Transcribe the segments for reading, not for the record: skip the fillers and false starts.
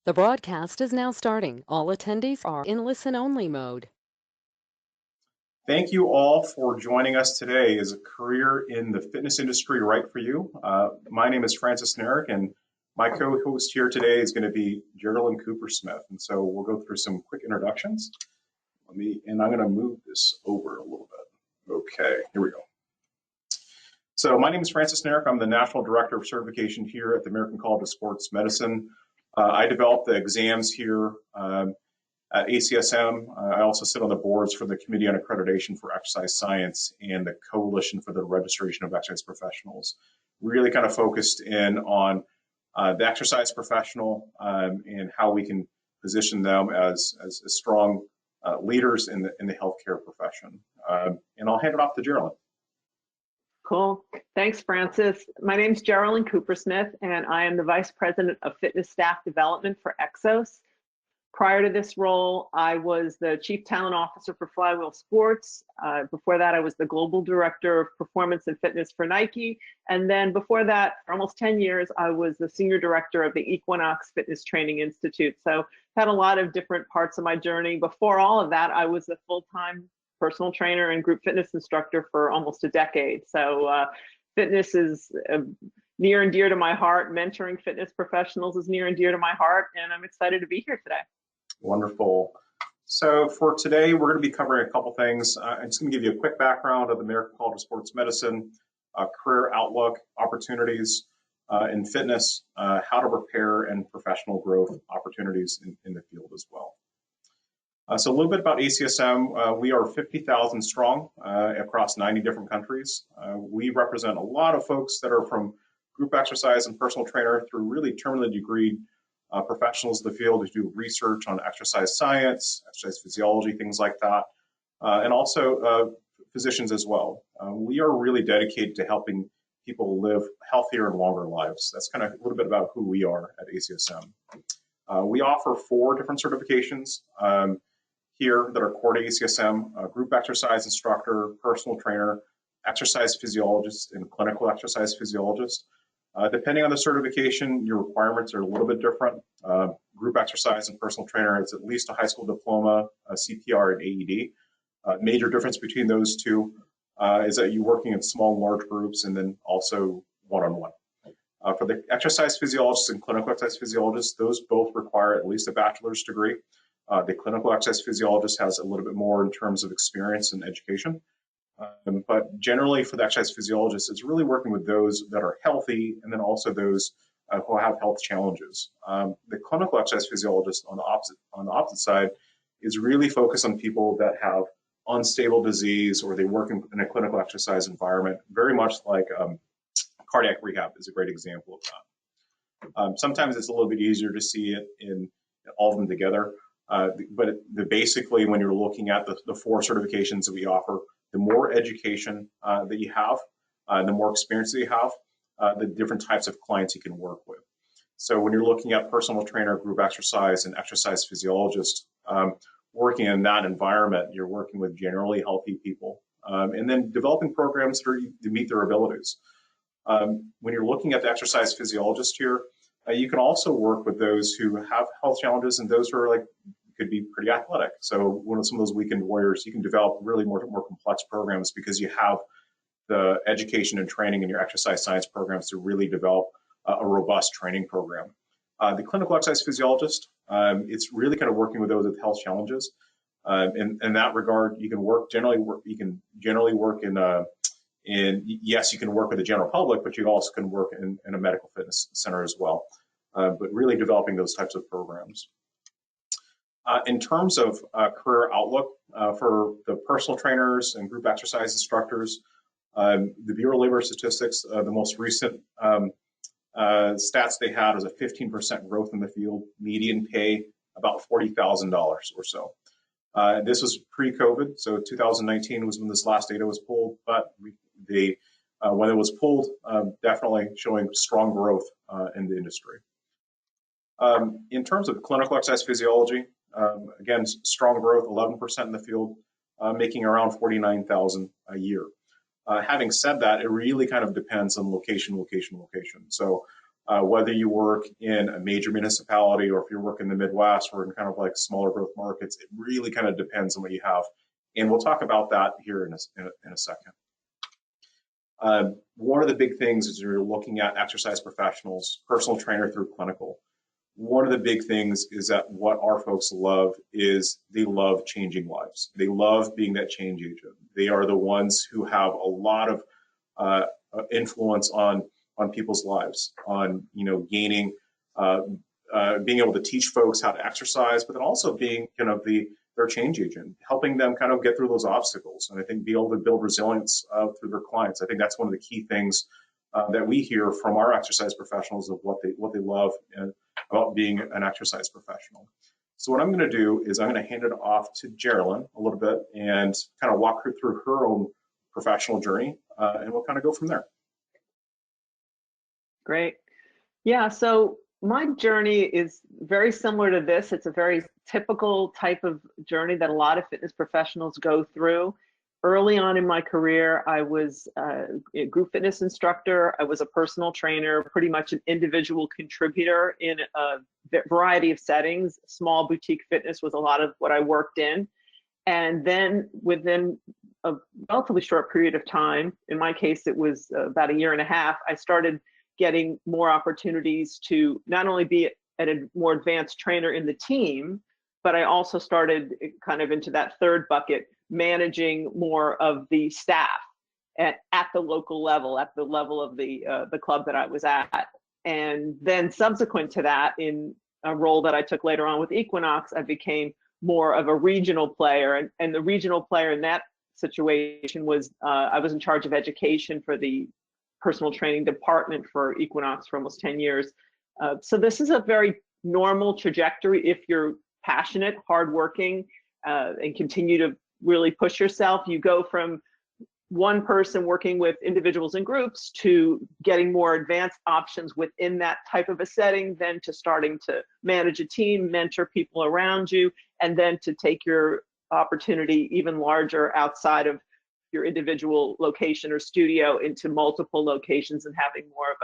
The broadcast is now starting. All attendees are in listen-only mode. Thank you all for joining us today. Is a career in the fitness industry right for you? My name is Francis Neric, and my co-host here today is going to be Geralyn Coopersmith. And so we'll go through some quick introductions. I'm going to move this over a little bit. Okay, here we go. So my name is Francis Neric. I'm the National Director of Certification here at the American College of Sports Medicine. I develop the exams here at ACSM. I also sit on the boards for the Committee on Accreditation for Exercise Science and the Coalition for the Registration of Exercise Professionals. Really kind of focused in on the exercise professional and how we can position them as strong leaders in the healthcare profession. And I'll hand it off to Geralyn. Cool. Thanks, Francis. My name's Geralyn Coopersmith, and I am the Vice President of Fitness Staff Development for EXOS. Prior to this role, I was the Chief Talent Officer for Flywheel Sports. Before that, I was the Global Director of Performance and Fitness for Nike. And then before that, for almost 10 years, I was the Senior Director of the Equinox Fitness Training Institute. So had a lot of different parts of my journey. Before all of that, I was a full-time personal trainer and group fitness instructor for almost a decade. So fitness is near and dear to my heart. Mentoring fitness professionals is near and dear to my heart, and I'm excited to be here today. Wonderful. So for today, we're going to be covering a couple things. I'm just going to give you a quick background of the American College of Sports Medicine, career outlook, opportunities in fitness, how to prepare, and professional growth opportunities in the field as well. So a little bit about ACSM. We are 50,000 strong across 90 different countries. We represent a lot of folks that are from group exercise and personal trainer through really terminally degreed professionals in the field who do research on exercise science, exercise physiology, things like that, and also physicians as well. We are really dedicated to helping people live healthier and longer lives. That's kind of a little bit about who we are at ACSM. We offer 4 different certifications here that are core to ACSM: group exercise instructor, personal trainer, exercise physiologist, and clinical exercise physiologist. Depending on the certification, your requirements are a little bit different. Group exercise and personal trainer is at least a high school diploma, a CPR, and AED. Major difference between those two is that you're working in small and large groups and then also one-on-one. For the exercise physiologists and clinical exercise physiologists, those both require at least a bachelor's degree. The clinical exercise physiologist has a little bit more in terms of experience and education. But generally for the exercise physiologist, it's really working with those that are healthy and then also those who have health challenges. The clinical exercise physiologist on the opposite side is really focused on people that have unstable disease or they work in a clinical exercise environment, very much like cardiac rehab is a great example of that. Sometimes it's a little bit easier to see it in all of them together. But basically, when you're looking at the 4 certifications that we offer, the more education that you have, the more experience that you have, the different types of clients you can work with. So when you're looking at personal trainer, group exercise, and exercise physiologist, working in that environment, you're working with generally healthy people, and then developing programs to meet their abilities. When you're looking at the exercise physiologist here, you can also work with those who have health challenges and those who are could be pretty athletic. So one of some of those weekend warriors, you can develop really more complex programs because you have the education and training in your exercise science programs to really develop a robust training program. The clinical exercise physiologist, it's really kind of working with those with health challenges. In that regard, you can generally work yes, you can work with the general public, but you also can work in a medical fitness center as well. But really developing those types of programs. In terms of career outlook for the personal trainers and group exercise instructors, the Bureau of Labor Statistics, the most recent stats they had was a 15% growth in the field, median pay about $40,000 or so. This was pre-COVID, so 2019 was when this last data was pulled, but when it was pulled, definitely showing strong growth in the industry. In terms of clinical exercise physiology, again, strong growth, 11% in the field, making around $49,000 a year. Having said that, it really kind of depends on location. So Whether you work in a major municipality or if you work in the Midwest or in kind of like smaller growth markets, it really kind of depends on what you have. And we'll talk about that here in a second. One of the big things is you're looking at exercise professionals, personal trainer through clinical. One of the big things is that what our folks love is they love changing lives. They love being that change agent. They are the ones who have a lot of influence on people's lives, on gaining, being able to teach folks how to exercise, but then also being kind of their change agent, helping them kind of get through those obstacles, and I think be able to build resilience through their clients. I think that's one of the key things that we hear from our exercise professionals of what they love about being an exercise professional. So what I'm going to do is I'm going to hand it off to Geralyn a little bit and kind of walk her through her own professional journey, and we'll kind of go from there. Great. Yeah, so my journey is very similar to this. It's a very typical type of journey that a lot of fitness professionals go through. Early on in my career, I was a group fitness instructor. I was a personal trainer, pretty much an individual contributor in a variety of settings. Small boutique fitness was a lot of what I worked in. And then within a relatively short period of time, in my case, it was about a year and a half, I started getting more opportunities to not only be a more advanced trainer in the team, but I also started kind of into that third bucket, managing more of the staff at the local level, at the level of the club that I was at. And then subsequent to that, in a role that I took later on with Equinox, I became more of a regional player. And the regional player in that situation was, I was in charge of education for the personal training department for Equinox for almost 10 years. So this is a very normal trajectory if you're passionate, hardworking, and continue to really push yourself. You go from one person working with individuals and groups to getting more advanced options within that type of a setting, then to starting to manage a team, mentor people around you, and then to take your opportunity even larger outside of your individual location or studio into multiple locations and having more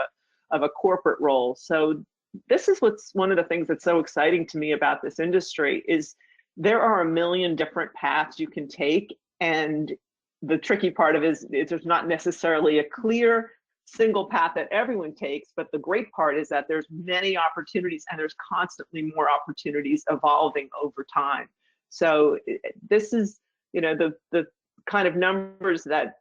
of a corporate role. So this is what's one of the things that's so exciting to me about this industry is there are a million different paths you can take, and the tricky part of it is there's not necessarily a clear single path that everyone takes, but the great part is that there's many opportunities and there's constantly more opportunities evolving over time. So this is, the kind of numbers that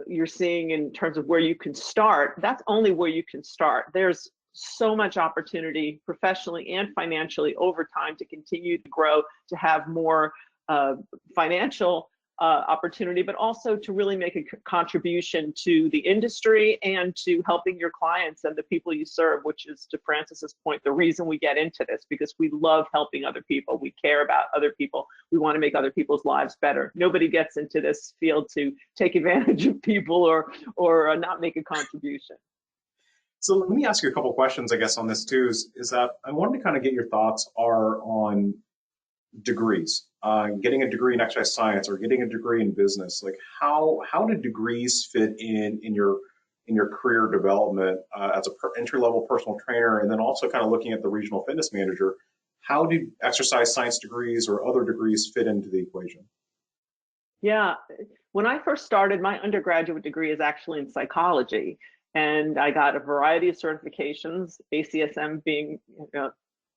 you're seeing in terms of where you can start, that's only where you can start. There's so much opportunity professionally and financially over time to continue to grow, to have more financial opportunity, but also to really make a contribution to the industry and to helping your clients and the people you serve, which is, to Francis's point, the reason we get into this, because we love helping other people. We care about other people. We want to make other people's lives better. Nobody gets into this field to take advantage of people or not make a contribution. So let me ask you a couple of questions, I guess, on this too, is that I wanted to kind of get your thoughts are on degrees, getting a degree in exercise science or getting a degree in business. Like how do degrees fit in your career development as a entry-level personal trainer, and then also kind of looking at the regional fitness manager? How do exercise science degrees or other degrees fit into the equation? Yeah, when I first started, my undergraduate degree is actually in psychology, and I got a variety of certifications, ACSM being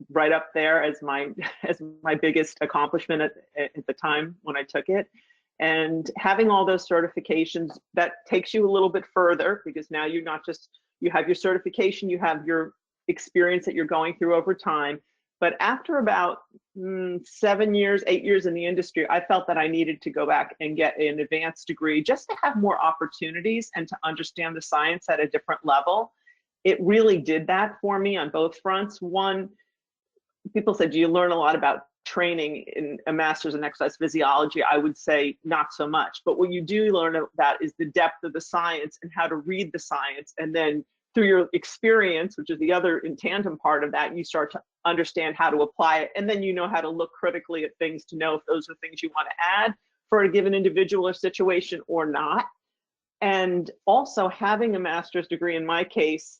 right up there as my biggest accomplishment at the time when I took it. And having all those certifications, that takes you a little bit further, because now you're not just, you have your certification, you have your experience that you're going through over time. But after about 7 years, 8 years in the industry, I felt that I needed to go back and get an advanced degree just to have more opportunities and to understand the science at a different level. It really did that for me on both fronts. One, people said, do you learn a lot about training in a master's in exercise physiology? I would say not so much. But what you do learn about is the depth of the science and how to read the science. And then through your experience, which is the other in tandem part of that, you start to understand how to apply it. And then you know how to look critically at things to know if those are things you want to add for a given individual or situation or not. And also having a master's degree, in my case,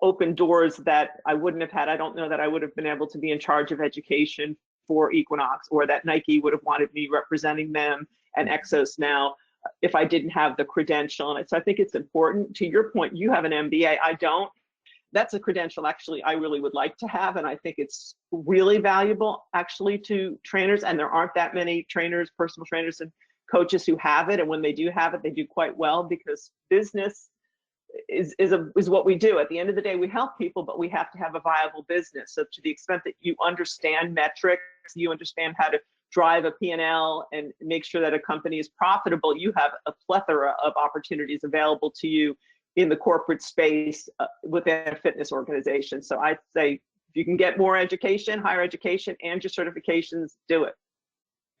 opened doors that I wouldn't have had. I don't know that I would have been able to be in charge of education for Equinox, or that Nike would have wanted me representing them and EXOS now if I didn't have the credential. And so I think it's important. To your point, you have an MBA, I don't. That's a credential actually I really would like to have, and I think it's really valuable actually to trainers, and there aren't that many trainers, personal trainers and coaches who have it, and when they do have it, they do quite well, because business is what we do. At the end of the day, we help people, but we have to have a viable business. So to the extent that you understand metrics, you understand how to drive a P&L and make sure that a company is profitable, you have a plethora of opportunities available to you in the corporate space within a fitness organization. So I'd say if you can get more education, higher education, and your certifications, do it.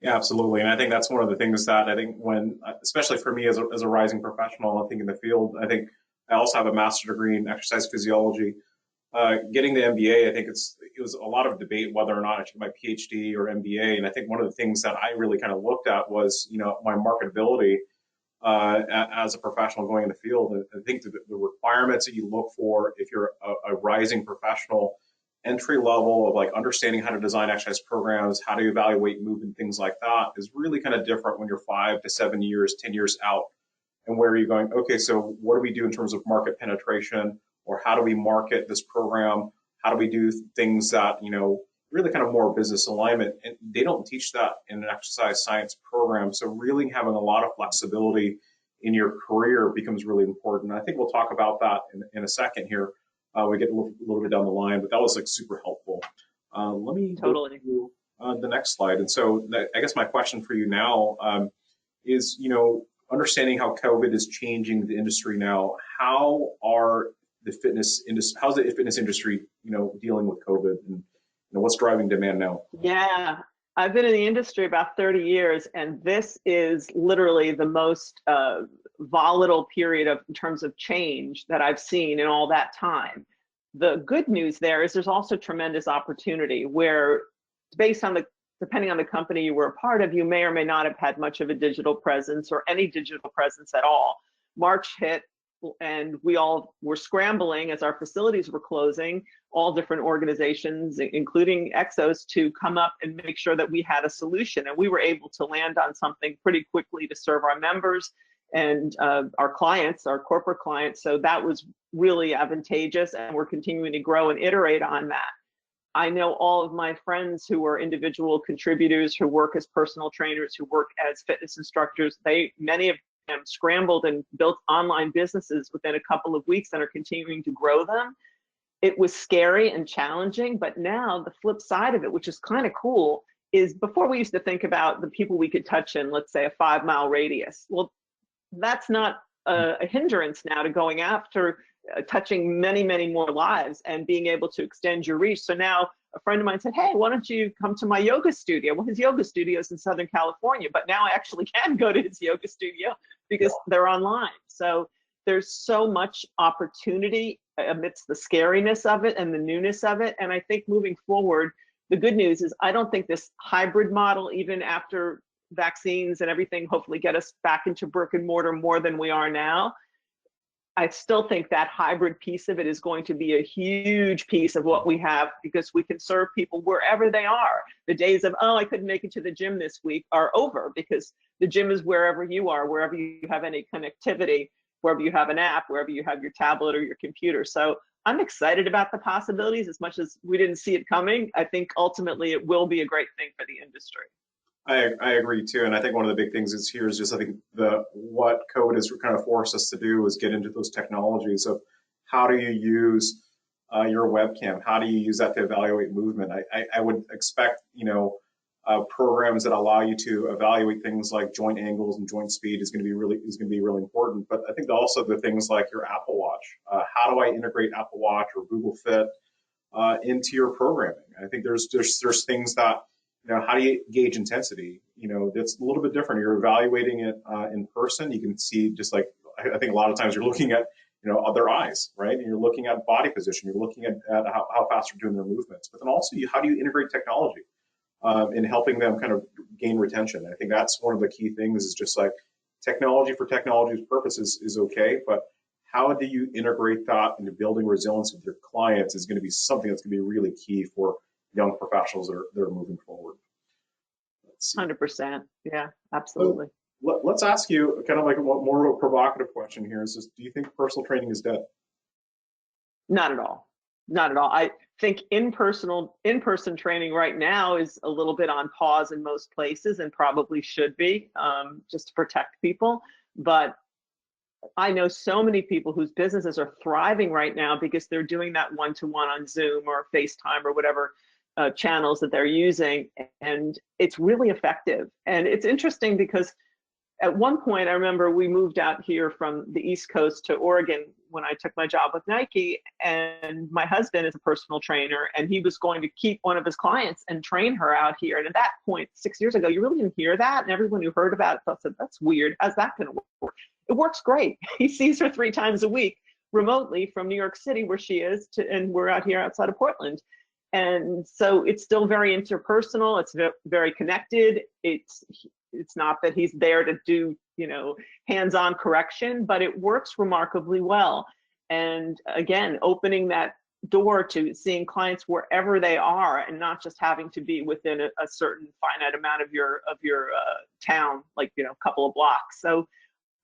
Yeah, absolutely. And I think that's one of the things that I think when, especially for me as a rising professional, I think in the field, I think I also have a master's degree in exercise physiology. Getting the MBA, I think it was a lot of debate whether or not I should get my PhD or MBA. And I think one of the things that I really kind of looked at was, my marketability as a professional going in the field. And I think the requirements that you look for if you're a rising professional, entry level of like understanding how to design exercise programs, how to evaluate movement, things like that, is really kind of different when you're 5 to 7 years, 10 years out. And where are you going? Okay, so what do we do in terms of market penetration, or how do we market this program? How do we do things that, really kind of more business alignment? And they don't teach that in an exercise science program. So really having a lot of flexibility in your career becomes really important. I think we'll talk about that in a second here. We get a little bit down the line, but that was like super helpful. Let me totally go to the next slide. And so I guess my question for you now is, understanding how COVID is changing the industry now. How are the fitness industry? How's the fitness industry, dealing with COVID, and what's driving demand now? Yeah, I've been in the industry about 30 years, and this is literally the most volatile period in terms of change that I've seen in all that time. The good news there is there's also tremendous opportunity where, depending on the company you were a part of, you may or may not have had much of a digital presence or any digital presence at all. March hit, and we all were scrambling as our facilities were closing, all different organizations, including EXOS, to come up and make sure that we had a solution. And we were able to land on something pretty quickly to serve our members and our clients, our corporate clients. So that was really advantageous, and we're continuing to grow and iterate on that. I know all of my friends who are individual contributors, who work as personal trainers, who work as fitness instructors. Many of them scrambled and built online businesses within a couple of weeks and are continuing to grow them. It was scary and challenging, but now the flip side of it, which is kind of cool, is before we used to think about the people we could touch in, let's say, a 5-mile radius. Well, that's not a hindrance now to going after touching many, many more lives and being able to extend your reach. So now a friend of mine said, hey, why don't you come to my yoga studio? Well, his yoga studio is in Southern California, but now I actually can go to his yoga studio because they're online. So there's so much opportunity amidst the scariness of it and the newness of it. And I think moving forward, the good news is I don't think this hybrid model, even after vaccines and everything hopefully get us back into brick and mortar more than we are now, I still think that hybrid piece of it is going to be a huge piece of what we have, because we can serve people wherever they are. The days of, oh, I couldn't make it to the gym this week are over, because the gym is wherever you are, wherever you have any connectivity, wherever you have an app, wherever you have your tablet or your computer. So I'm excited about the possibilities. As much as we didn't see it coming, I think ultimately it will be a great thing for the industry. I agree too, and I think one of the big things is I think what COVID has kind of forced us to do is get into those technologies of how do you use your webcam, how do you use that to evaluate movement. I would expect programs that allow you to evaluate things like joint angles and joint speed is going to be really important. But I think also the things like your Apple Watch, how do I integrate Apple Watch or Google Fit into your programming? I think there's things that, how do you gauge intensity? That's a little bit different. You're evaluating it in person. You can see, just like, I think a lot of times you're looking at, their eyes, right? And you're looking at body position. You're looking at how fast they're doing their movements. But then also, how do you integrate technology in helping them kind of gain retention? I think that's one of the key things, is just like technology for technology's purposes is okay, but how do you integrate that into building resilience with your clients is going to be something that's going to be really key for young professionals that are moving forward. Let's see. 100%. Yeah, absolutely. So let's ask you kind of like more of a provocative question here. Is this, do you think personal training is dead? Not at all. Not at all. I think in-person training right now is a little bit on pause in most places and probably should be, just to protect people. But I know so many people whose businesses are thriving right now because they're doing that one-to-one on Zoom or FaceTime or whatever channels that they're using, and it's really effective. And it's interesting because at one point, I remember we moved out here from the East Coast to Oregon when I took my job with Nike, and my husband is a personal trainer, and he was going to keep one of his clients and train her out here. And at that point, 6 years ago, you really didn't hear that, and everyone who heard about it thought, that's weird. How's that going to work? It works great. He sees her 3 times a week remotely from New York City, where she is, and we're out here outside of Portland. And so it's still very interpersonal. It's very connected. It's not that he's there to do, hands-on correction, but it works remarkably well. And again, opening that door to seeing clients wherever they are and not just having to be within a certain finite amount of your town, like, a couple of blocks. So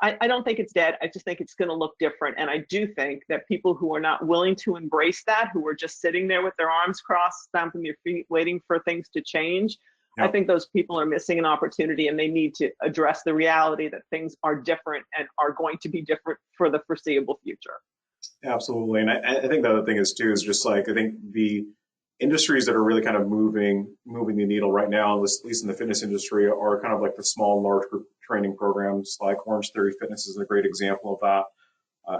I don't think it's dead. I just think it's going to look different. And I do think that people who are not willing to embrace that, who are just sitting there with their arms crossed, stamping their feet, waiting for things to change, I think those people are missing an opportunity, and they need to address the reality that things are different and are going to be different for the foreseeable future. Absolutely. And I think the other thing is too, is just like, I think the industries that are really kind of moving the needle right now, at least in the fitness industry, are kind of like the small and large group training programs. Like Orange Theory Fitness is a great example of that.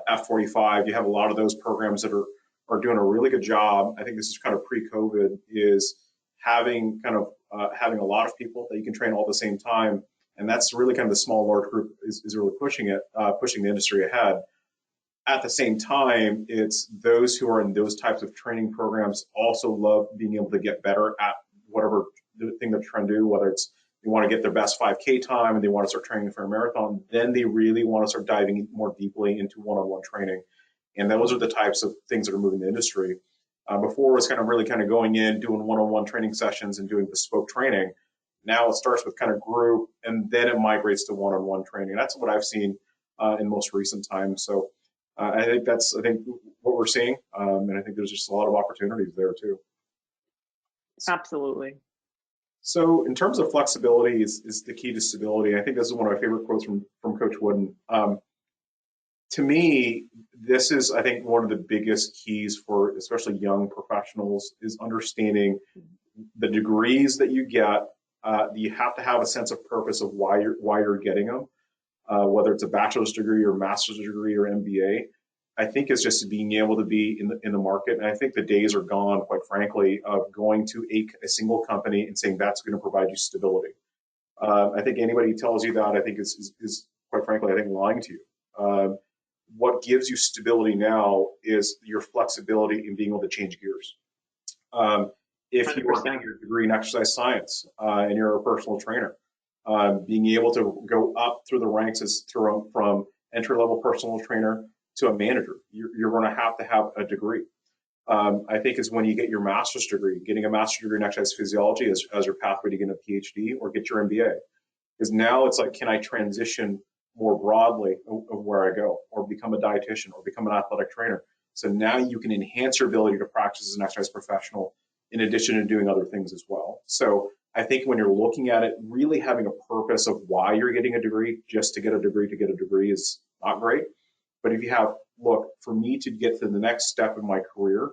F45, you have a lot of those programs that are doing a really good job. I think this is kind of pre-COVID, is having a lot of people that you can train all at the same time. And that's really kind of the small, large group is really pushing the industry ahead. At the same time, it's those who are in those types of training programs also love being able to get better at whatever the thing they're trying to do, whether it's they want to get their best 5K time and they want to start training for a marathon, then they really want to start diving more deeply into one-on-one training. And those are the types of things that are moving the industry. Before it was kind of really kind of going in, doing one-on-one training sessions and doing bespoke training. Now it starts with kind of group, and then it migrates to one-on-one training. That's what I've seen in most recent times. So I think that's what we're seeing, and I think there's just a lot of opportunities there too. Absolutely. So in terms of flexibility is the key to stability. I think this is one of my favorite quotes from Coach Wooden. To me, this is, I think, one of the biggest keys for especially young professionals is understanding the degrees that you get. You have to have a sense of purpose of why you're getting them, whether it's a bachelor's degree or master's degree or MBA. I think it's just being able to be in the market. And I think the days are gone, quite frankly, of going to a single company and saying that's going to provide you stability. I think anybody who tells you that, I think is quite frankly, I think lying to you. What gives you stability now is your flexibility in being able to change gears. If you are getting your degree in exercise science and you're a personal trainer, being able to go up through the ranks from entry-level personal trainer to a manager, you're going to have a degree. I think is when you get your master's degree, getting a master's degree in exercise physiology as your pathway to get a PhD or get your MBA. Because now it's like, can I transition more broadly of where I go, or become a dietitian, or become an athletic trainer? So now you can enhance your ability to practice as an exercise professional in addition to doing other things as well. So I think when you're looking at it, really having a purpose of why you're getting a degree, just to get a degree is not great. But if you have, look, for me to get to the next step in my career,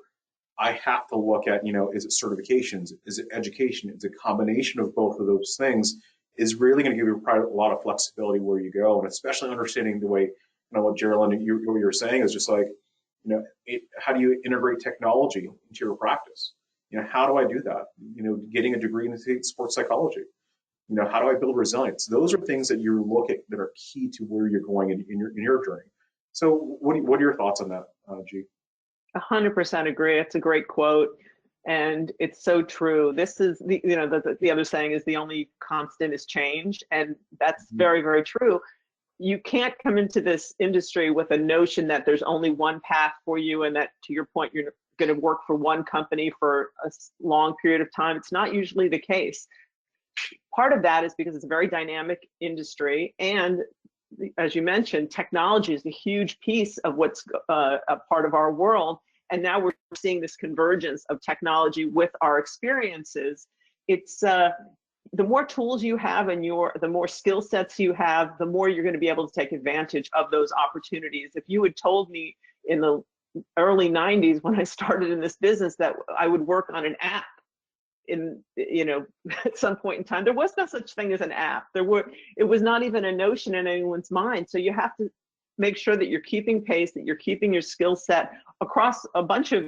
I have to look at, is it certifications? Is it education? It's a combination of both of those things is really going to give you a lot of flexibility where you go. And especially understanding the way, what Geralyn, what you're saying is just like, how do you integrate technology into your practice? How do I do that? Getting a degree in sports psychology. How do I build resilience? Those are things that you look at that are key to where you're going in your journey. So what are your thoughts on that, G? 100% agree. It's a great quote, and it's so true. This is the other saying is the only constant is change, and that's very, very true. you can't come into this industry with a notion that there's only one path for you and that, to your point, you're going to work for one company for a long period of time. It's not usually the case. Part of that is because it's a very dynamic industry, and as you mentioned, technology is a huge piece of what's a part of our world. And now we're seeing this convergence of technology with our experiences. It's the more tools you have and the more skill sets you have, the more you're going to be able to take advantage of those opportunities. If you had told me in the early 90s when I started in this business that I would work on an app at some point in time, there was no such thing as an app. It was not even a notion in anyone's mind. So you have to make sure that you're keeping pace, that you're keeping your skill set across a bunch of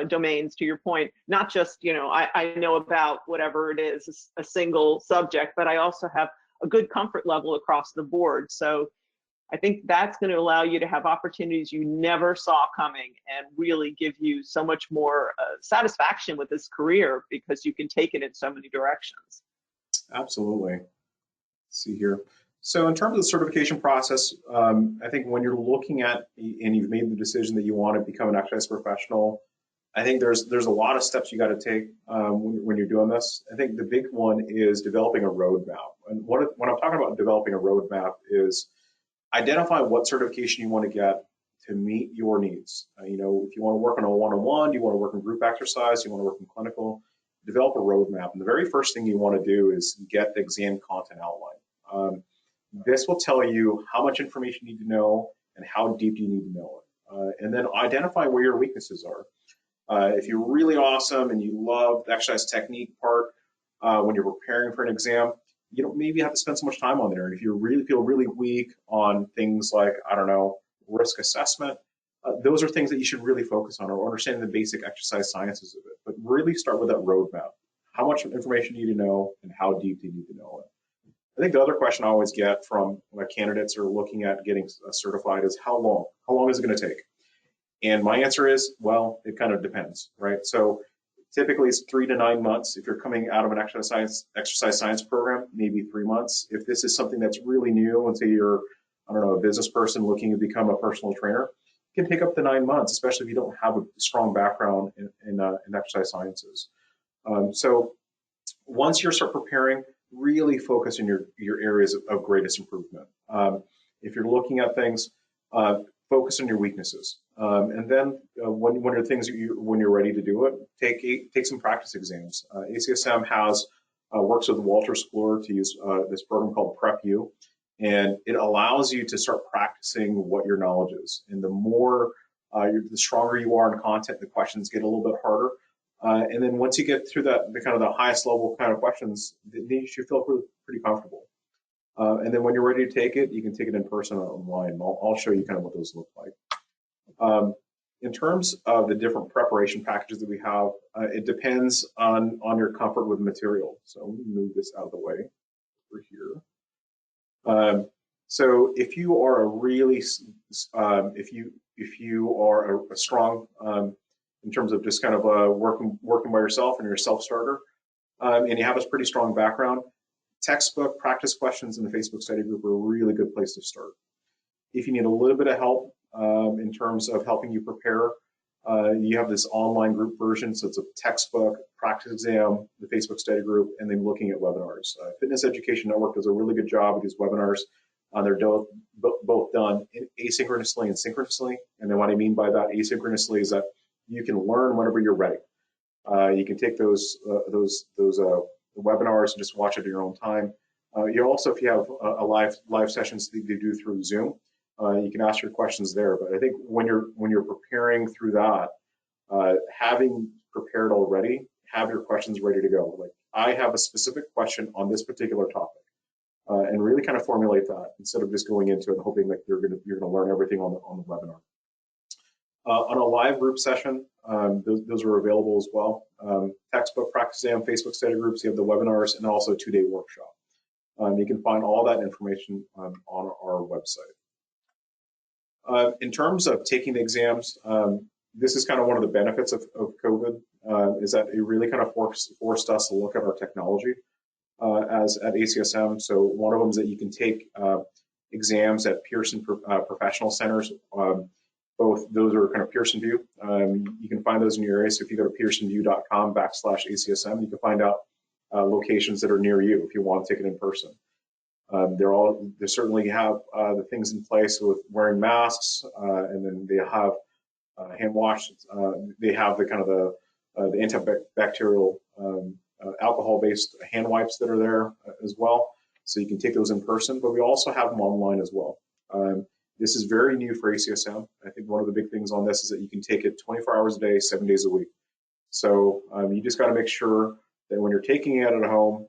domains, to your point, not just, I know about whatever it is, a single subject, but I also have a good comfort level across the board. So I think that's going to allow you to have opportunities you never saw coming and really give you so much more satisfaction with this career because you can take it in so many directions. Absolutely. Let's see here. So in terms of the certification process, I think when you're looking at and you've made the decision that you want to become an exercise professional, I think there's a lot of steps you got to take when you're doing this. I think the big one is developing a roadmap. And when I'm talking about developing a roadmap is identify what certification you want to get to meet your needs. If you want to work on a one-on-one, you want to work in group exercise, you want to work in clinical, develop a roadmap. And the very first thing you want to do is get the exam content outline. This will tell you how much information you need to know and how deep you need to know it. And then identify where your weaknesses are. If you're really awesome and you love the exercise technique part when you're preparing for an exam, you don't maybe have to spend so much time on there. And if you really feel really weak on things like, risk assessment, those are things that you should really focus on, or understanding the basic exercise sciences of it. But really start with that roadmap. How much information do you need to know and how deep do you need to know it? I think the other question I always get from my candidates are looking at getting certified is how long? How long is it going to take? And my answer is, well, it kind of depends, right? So typically it's 3 to 9 months. If you're coming out of an exercise science program, maybe 3 months. If this is something that's really new, and say you're, a business person looking to become a personal trainer, it can take up to 9 months, especially if you don't have a strong background in exercise sciences. So once you start preparing, really focus on your areas of greatest improvement. If you're looking at things, focus on your weaknesses. And then when you're ready to do it, take some practice exams. ACSM works with Walter Sploor to use this program called PrepU, and it allows you to start practicing what your knowledge is. And the stronger you are in content, the questions get a little bit harder. And then once you get through the highest level kind of questions, you should feel pretty comfortable. And then when you're ready to take it, you can take it in person or online. I'll show you kind of what those look like. In terms of the different preparation packages that we have, it depends on your comfort with material. So let me move this out of the way over here. So if you are a strong in terms of just kind of working by yourself and you're a self-starter, and you have a pretty strong background, textbook practice questions in the Facebook study group are a really good place to start. If you need a little bit of help in terms of helping you prepare, you have this online group version. So it's a textbook, practice exam, the Facebook study group, and then looking at webinars. Fitness Education Network does a really good job with these webinars. They're both done asynchronously and synchronously. And then what I mean by that asynchronously is that you can learn whenever you're ready. You can take those webinars and just watch it at your own time. You also, if you have a live sessions that you do through Zoom, you can ask your questions there. But I think when you're preparing through that, having prepared already, have your questions ready to go. Like, I have a specific question on this particular topic, and really kind of formulate that instead of just going into it and hoping that you're gonna learn everything on the webinar. On a live group session, those are available as well. Textbook, practice exam, Facebook study groups, you have the webinars, and also a 2-day workshop. You can find all that information on our website. In terms of taking the exams, this is kind of one of the benefits of COVID, is that it really kind of forced us to look at our technology as at ACSM. So one of them is that you can take exams at Pearson Professional Centers. Both those are kind of Pearson View. You can find those in your area. So if you go to pearsonview.com/ACSM, you can find out locations that are near you if you want to take it in person. They certainly have the things in place with wearing masks, and then they have hand wash. They have the kind of the antibacterial alcohol-based hand wipes that are there as well. So you can take those in person, but we also have them online as well. This is very new for ACSM. I think one of the big things on this is that you can take it 24 hours a day, 7 days a week. So you just got to make sure that when you're taking it at home,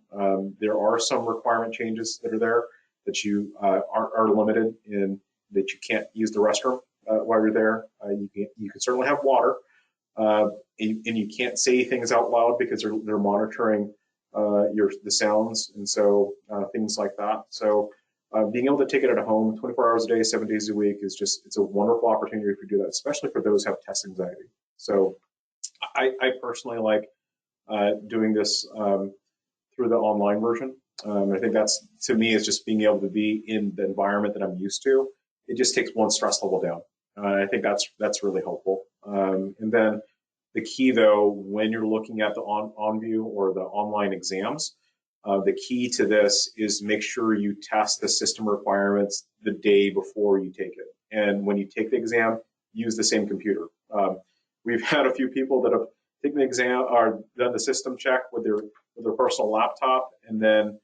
there are some requirement changes that are there that you are limited in, that you can't use the restroom while you're there. You can certainly have water, and you can't say things out loud because they're monitoring the sounds, and so things like that. So being able to take it at home 24 hours a day, 7 days a week is it's a wonderful opportunity if you do that, especially for those who have test anxiety. So I personally like doing this through the online version. I think that's, to me, is just being able to be in the environment that I'm used to. It just takes one stress level down. I think that's really helpful. And then the key, though, when you're looking at the OnView or the online exams, the key to this is make sure you test the system requirements the day before you take it. And when you take the exam, use the same computer. We've had a few people that have taken the exam or done the system check with their personal laptop, and then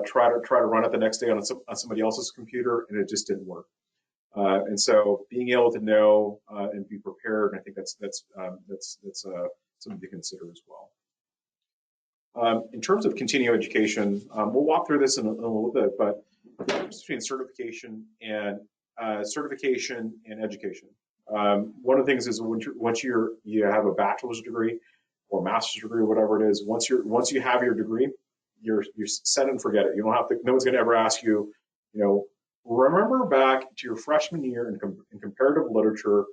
try to run it the next day on somebody else's computer, and it just didn't work. And so being able to know and be prepared, I think that's something to consider as well. In terms of continuing education, we'll walk through this in a little bit, but the difference between certification and education. One of the things is once you have a bachelor's degree or master's degree or whatever it is, once you have your degree, you're set and forget it. You don't have to. No one's going to ever ask you, remember back to your freshman year in comparative literature,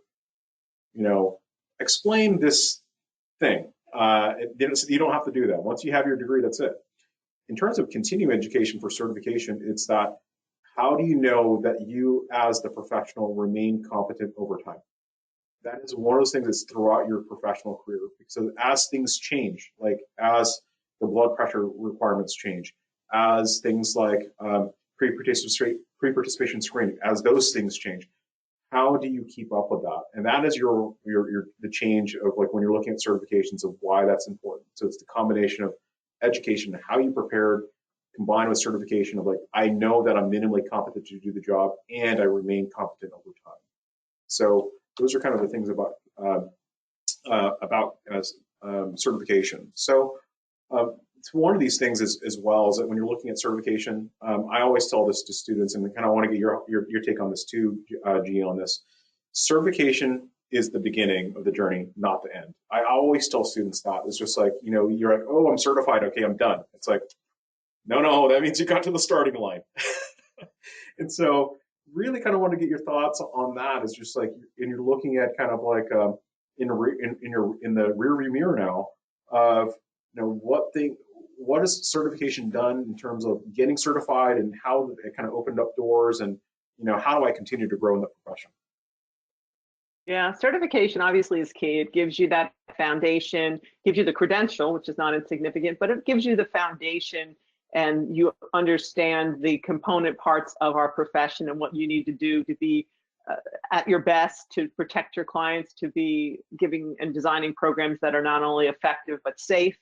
explain this thing. You don't have to do that. Once you have your degree, that's it. In terms of continuing education for certification, it's that how do you know that you as the professional remain competent over time? That is one of those things that's throughout your professional career. So as things change, like as the blood pressure requirements change, as things like pre-participation screening, as those things change, how do you keep up with that? And that is the change of, like, when you're looking at certifications, of why that's important. So it's the combination of education and how you prepared, combined with certification of, like, I know that I'm minimally competent to do the job and I remain competent over time. So those are kind of the things about certification. So it's one of these things as well, is that when you're looking at certification, I always tell this to students, and kind of want to get your take on this too, G, on this. Certification is the beginning of the journey, not the end. I always tell students that. It's just like, you're like, oh, I'm certified, okay, I'm done. It's like, no, that means you got to the starting line. And so really kind of want to get your thoughts on that. Is just like, and you're looking at kind of like in the rearview mirror now of, what has certification done in terms of getting certified, and how it kind of opened up doors, and how do I continue to grow in the profession? Yeah, certification obviously is key. It gives you that foundation, gives you the credential, which is not insignificant, but it gives you the foundation, and you understand the component parts of our profession and what you need to do to be at your best, to protect your clients, to be giving and designing programs that are not only effective but safe.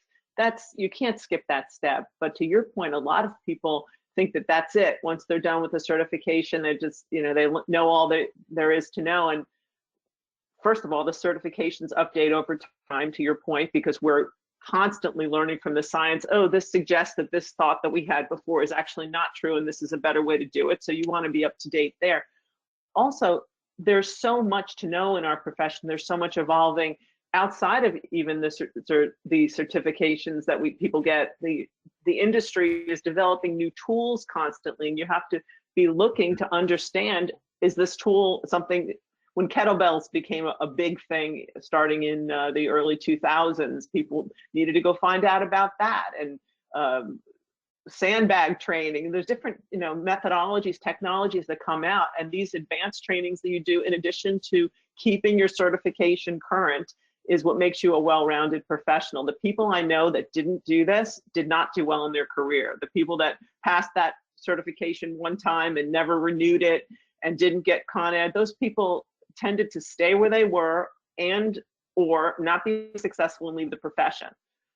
You can't skip that step. But to your point, a lot of people think that that's it. Once they're done with the certification, they just, they know all there is to know. And first of all, the certifications update over time, to your point, because we're constantly learning from the science. Oh, this suggests that this thought that we had before is actually not true, and this is a better way to do it. So you want to be up to date there. Also, there's so much to know in our profession. There's so much evolving outside of even the certifications that people get. The industry is developing new tools constantly, and you have to be looking to understand, is this tool something? When kettlebells became a big thing starting in the early 2000s, people needed to go find out about that. And sandbag training. There's different, methodologies, technologies that come out, and these advanced trainings that you do in addition to keeping your certification current is what makes you a well-rounded professional. The people I know that didn't do this did not do well in their career. The people that passed that certification one time and never renewed it and didn't get Con Ed, those people tended to stay where they were and or not be successful and leave the profession.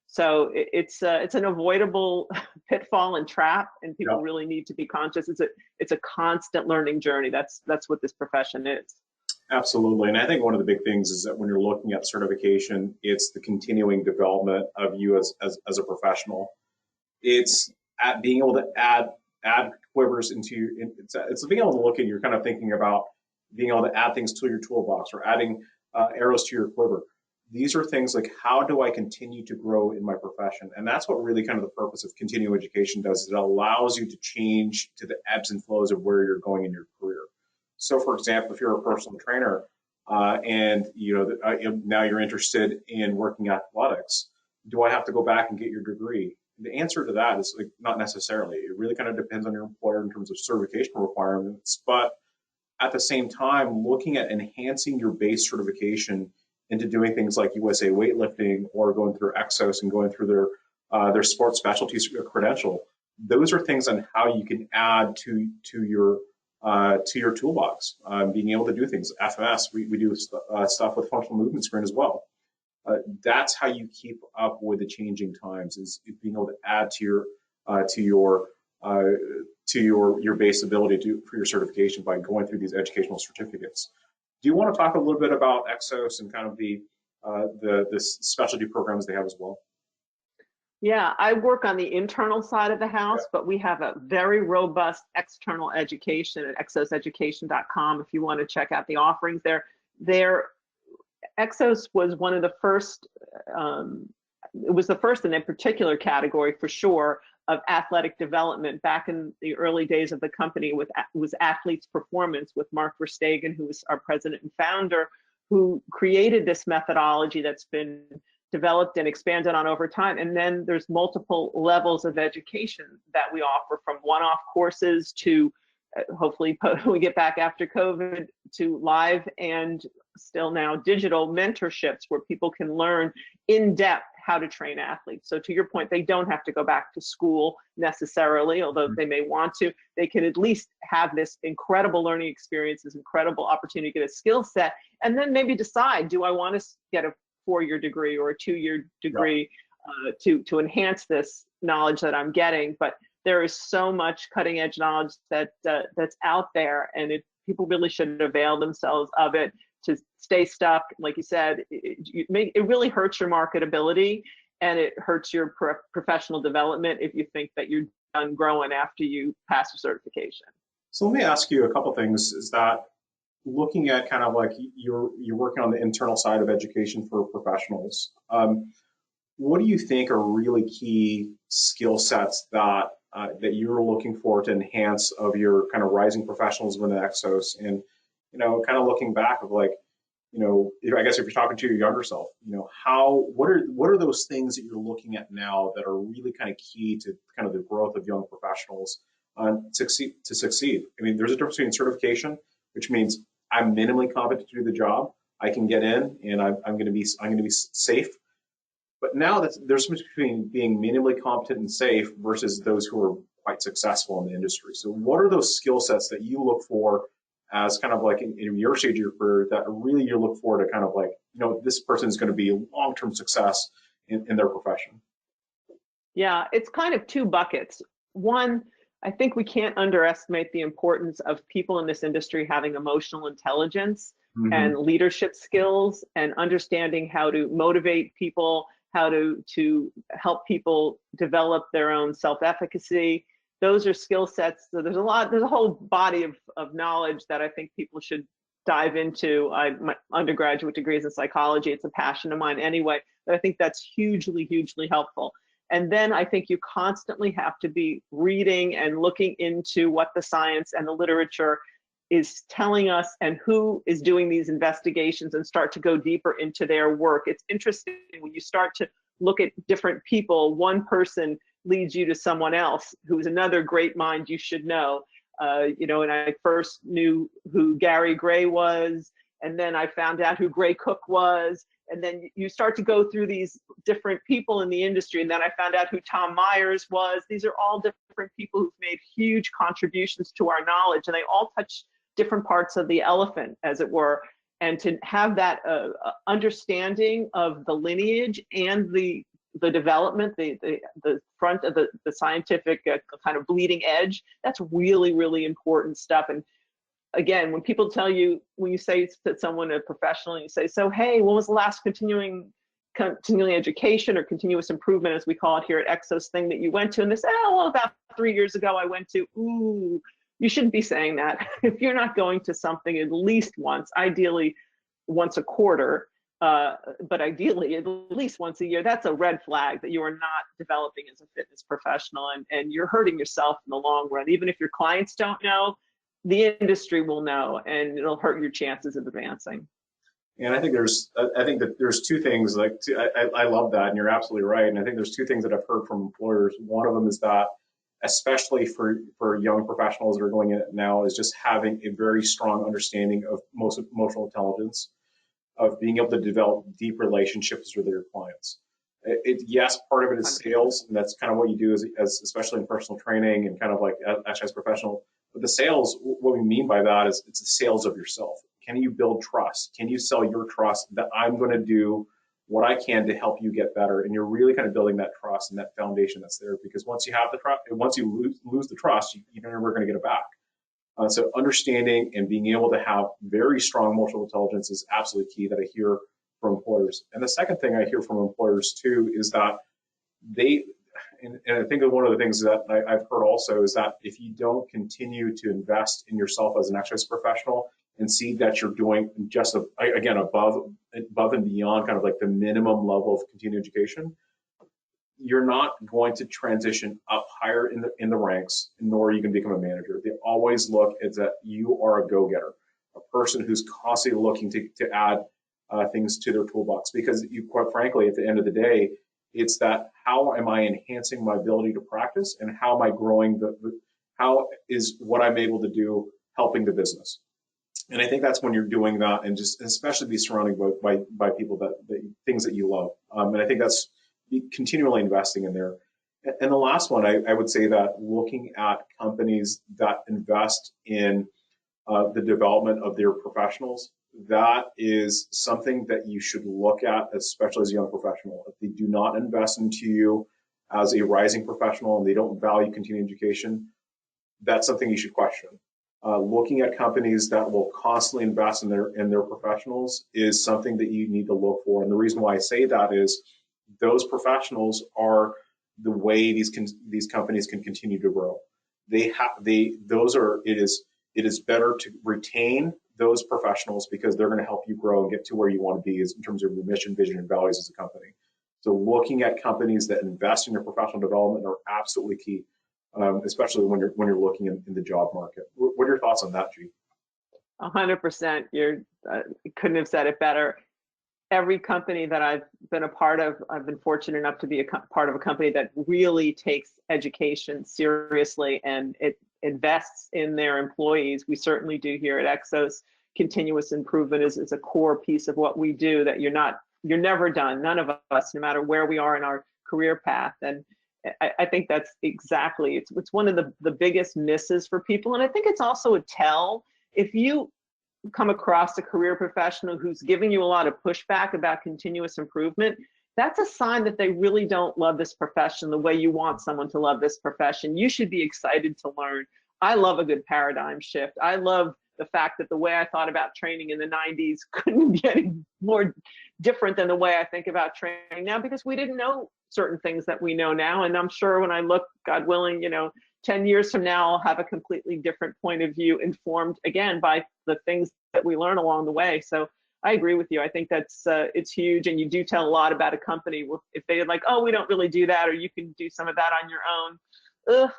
So it's an avoidable pitfall and trap, and people really need to be conscious. It's a constant learning journey. That's what this profession is. Absolutely. And I think one of the big things is that when you're looking at certification, it's the continuing development of you as a professional. It's at being able to add quivers into your, it's being able to look at, you're kind of thinking about being able to add things to your toolbox or adding arrows to your quiver. These are things like, how do I continue to grow in my profession? And that's what really kind of the purpose of continuing education does, is it allows you to change to the ebbs and flows of where you're going in your career. So for example, if you're a personal trainer and now you're interested in working athletics, do I have to go back and get your degree? The answer to that is like, not necessarily. It really kind of depends on your employer in terms of certification requirements. But at the same time, looking at enhancing your base certification into doing things like USA weightlifting or going through EXOS and going through their sports specialties credential, those are things on how you can add to your toolbox. Being able to do things. FMS, we do stuff with functional movement screen as well. That's how you keep up with the changing times, is being able to add to your base ability for your certification by going through these educational certificates. Do you want to talk a little bit about EXOS and kind of the specialty programs they have as well? Yeah, I work on the internal side of the house, but we have a very robust external education at exoseducation.com if you want to check out the offerings there. EXOS was one of the first, it was the first in a particular category for sure of athletic development back in the early days of the company. Was athletes performance with Mark Verstegen, who was our president and founder, who created this methodology that's been developed and expanded on over time. And then there's multiple levels of education that we offer, from one-off courses to hopefully when we get back after COVID, to live and still now digital mentorships where people can learn in depth how to train athletes. So to your point, they don't have to go back to school necessarily, although they may want to. They can at least have this incredible learning experience, this incredible opportunity to get a skill set, and then maybe decide, do I want to get a 4-year degree or a 2-year degree to enhance this knowledge that I'm getting? But there is so much cutting edge knowledge that's out there, and people really should avail themselves of it. To stay stuck, like you said, it really hurts your marketability, and it hurts your professional development if you think that you're done growing after you pass your certification. So let me ask you a couple things. Is that looking at kind of like you're working on the internal side of education for professionals? What do you think are really key skill sets that you're looking for to enhance of your kind of rising professionals within EXOS? And kind of looking back of like, I guess if you're talking to your younger self, what are those things that you're looking at now that are really kind of key to kind of the growth of young professionals to succeed? I mean, there's a difference between certification, which means I'm minimally competent to do the job. I can get in, and I'm going to be safe. But now there's a difference between being minimally competent and safe versus those who are quite successful in the industry. So what are those skill sets that you look for as kind of like in your stage of your career that really you look for to kind of like, this person is going to be a long-term success in their profession? Yeah, it's kind of two buckets. One, I think we can't underestimate the importance of people in this industry having emotional intelligence and leadership skills, and understanding how to motivate people, how to help people develop their own self-efficacy. Those are skill sets. So there's a whole body of knowledge that I think people should dive into. My undergraduate degree is in psychology. It's a passion of mine anyway, but I think that's hugely, hugely helpful. And then I think you constantly have to be reading and looking into what the science and the literature is telling us and who is doing these investigations, and start to go deeper into their work. It's interesting when you start to look at different people. One person leads you to someone else who's another great mind you should know. And I first knew who Gary Gray was, and then I found out who Gray Cook was, and then you start to go through these different people in the industry, and then I found out who Tom Myers was. These are all different people who've made huge contributions to our knowledge, and they all touch different parts of the elephant, as it were. And to have that understanding of the lineage and the development, the front of the scientific kind of bleeding edge, that's really, really important stuff. And again, when people tell you, when you say to someone, a professional, and you say, so, hey, when was the last continuing education or continuous improvement, as we call it here at EXOS, thing that you went to? And they say, oh, well, about 3 years ago I went to. Ooh, you shouldn't be saying that. If you're not going to something at least once, ideally once a quarter, but ideally at least once a year, that's a red flag that you are not developing as a fitness professional, and you're hurting yourself in the long run. Even if your clients don't know, the industry will know, and it'll hurt your chances of advancing. And I think that there's two things, I love that, and you're absolutely right. And I think there's two things that I've heard from employers. One of them is that, especially for young professionals that are going in it now, is just having a very strong understanding of emotional intelligence, of being able to develop deep relationships with your clients. Yes, part of it is sales, and that's kind of what you do as especially in personal training and kind of like actually as professional. But the sales, what we mean by that is it's the sales of yourself. Can you build trust? Can you sell your trust that I'm going to do what I can to help you get better? And you're really kind of building that trust and that foundation that's there, because once you have the trust, once you lose the trust, you're never going to get it back. So understanding and being able to have very strong emotional intelligence is absolutely key that I hear from employers. And the second thing I hear from employers too is that and I think that one of the things that I've heard also is that if you don't continue to invest in yourself as an exercise professional and see that you're doing just, again, above and beyond kind of like the minimum level of continuing education, you're not going to transition up higher in the ranks, nor you can become a manager. They always look at that you are a go-getter, a person who's constantly looking to add things to their toolbox. Because quite frankly, at the end of the day, it's that how am I enhancing my ability to practice, and how am I growing how is what I'm able to do helping the business? And I think that's when you're doing that, and just especially be surrounded by people that things that you love. And I think that's continually investing in there. And the last one, I would say that looking at companies that invest in the development of their professionals, that is something that you should look at, especially as a young professional. If they do not invest into you as a rising professional and they don't value continuing education, that's something you should question. Looking at companies that will constantly invest in their professionals is something that you need to look for. And the reason why I say that is those professionals are the way these companies can continue to grow. It is better to retain those professionals because they're going to help you grow and get to where you want to be in terms of your mission, vision, and values as a company. So looking at companies that invest in your professional development are absolutely key, especially when you're looking in the job market. What are your thoughts on that, G? 100%. You couldn't have said it better. Every company that I've been a part of, I've been fortunate enough to be a part of a company that really takes education seriously and it invests in their employees. We certainly do here at EXOS. Continuous improvement is a core piece of what we do, that you're never done. None of us, no matter where we are in our career path. And I think that's exactly, it's one of the biggest misses for people. And I think it's also a tell. If you come across a career professional who's giving you a lot of pushback about continuous improvement, that's a sign that they really don't love this profession the way you want someone to love this profession. You should be excited to learn. I love a good paradigm shift. I love the fact that the way I thought about training in the 90s couldn't be any more different than the way I think about training now, because we didn't know certain things that we know now. And I'm sure when I look, God willing, 10 years from now, I'll have a completely different point of view, informed again by the things that we learn along the way. So I agree with you. I think that's it's huge, and you do tell a lot about a company if they're like, oh, we don't really do that, or you can do some of that on your own.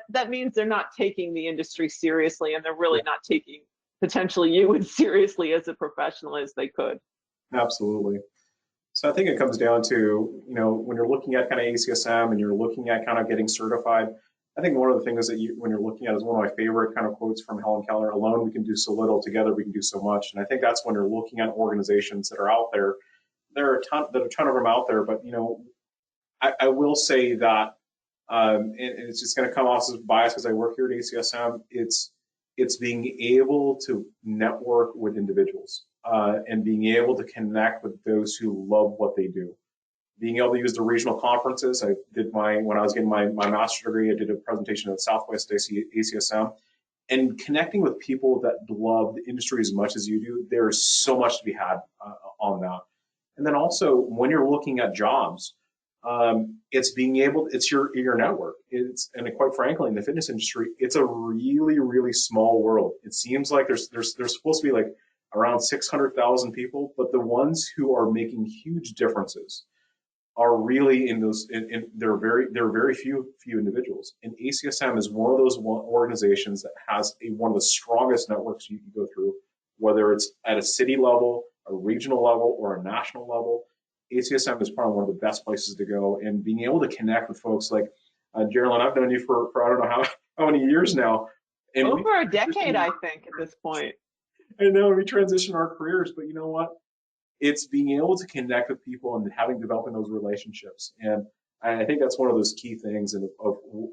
That means they're not taking the industry seriously, and they're really not taking potentially you as seriously as a professional as they could. Absolutely. So I think it comes down to, when you're looking at kind of ACSM and you're looking at kind of getting certified, I think one of the things that when you're looking at is one of my favorite kind of quotes from Helen Keller: alone we can do so little, together we can do so much. And I think that's when you're looking at organizations that are out there. There are a ton of them out there, but I will say that, and it's just going to come off as biased because I work here at ACSM. It's being able to network with individuals and being able to connect with those who love what they do. Being able to use the regional conferences. When I was getting my master's degree, I did a presentation at Southwest ACSM, and connecting with people that love the industry as much as you do. There's so much to be had on that. And then also when you're looking at jobs, it's your network. And quite frankly, in the fitness industry, it's a really, really small world. It seems like there's supposed to be like around 600,000 people, but the ones who are making huge differences are really in those. There are very few individuals. And ACSM is one of those organizations that has one of the strongest networks you can go through, whether it's at a city level, a regional level, or a national level. ACSM is probably one of the best places to go, and being able to connect with folks like Geralyn. I've known you for I don't know how many years now. And over a decade, I think, at this point. I know we transition our careers, but you know what? It's being able to connect with people and developing those relationships. And I think that's one of those key things of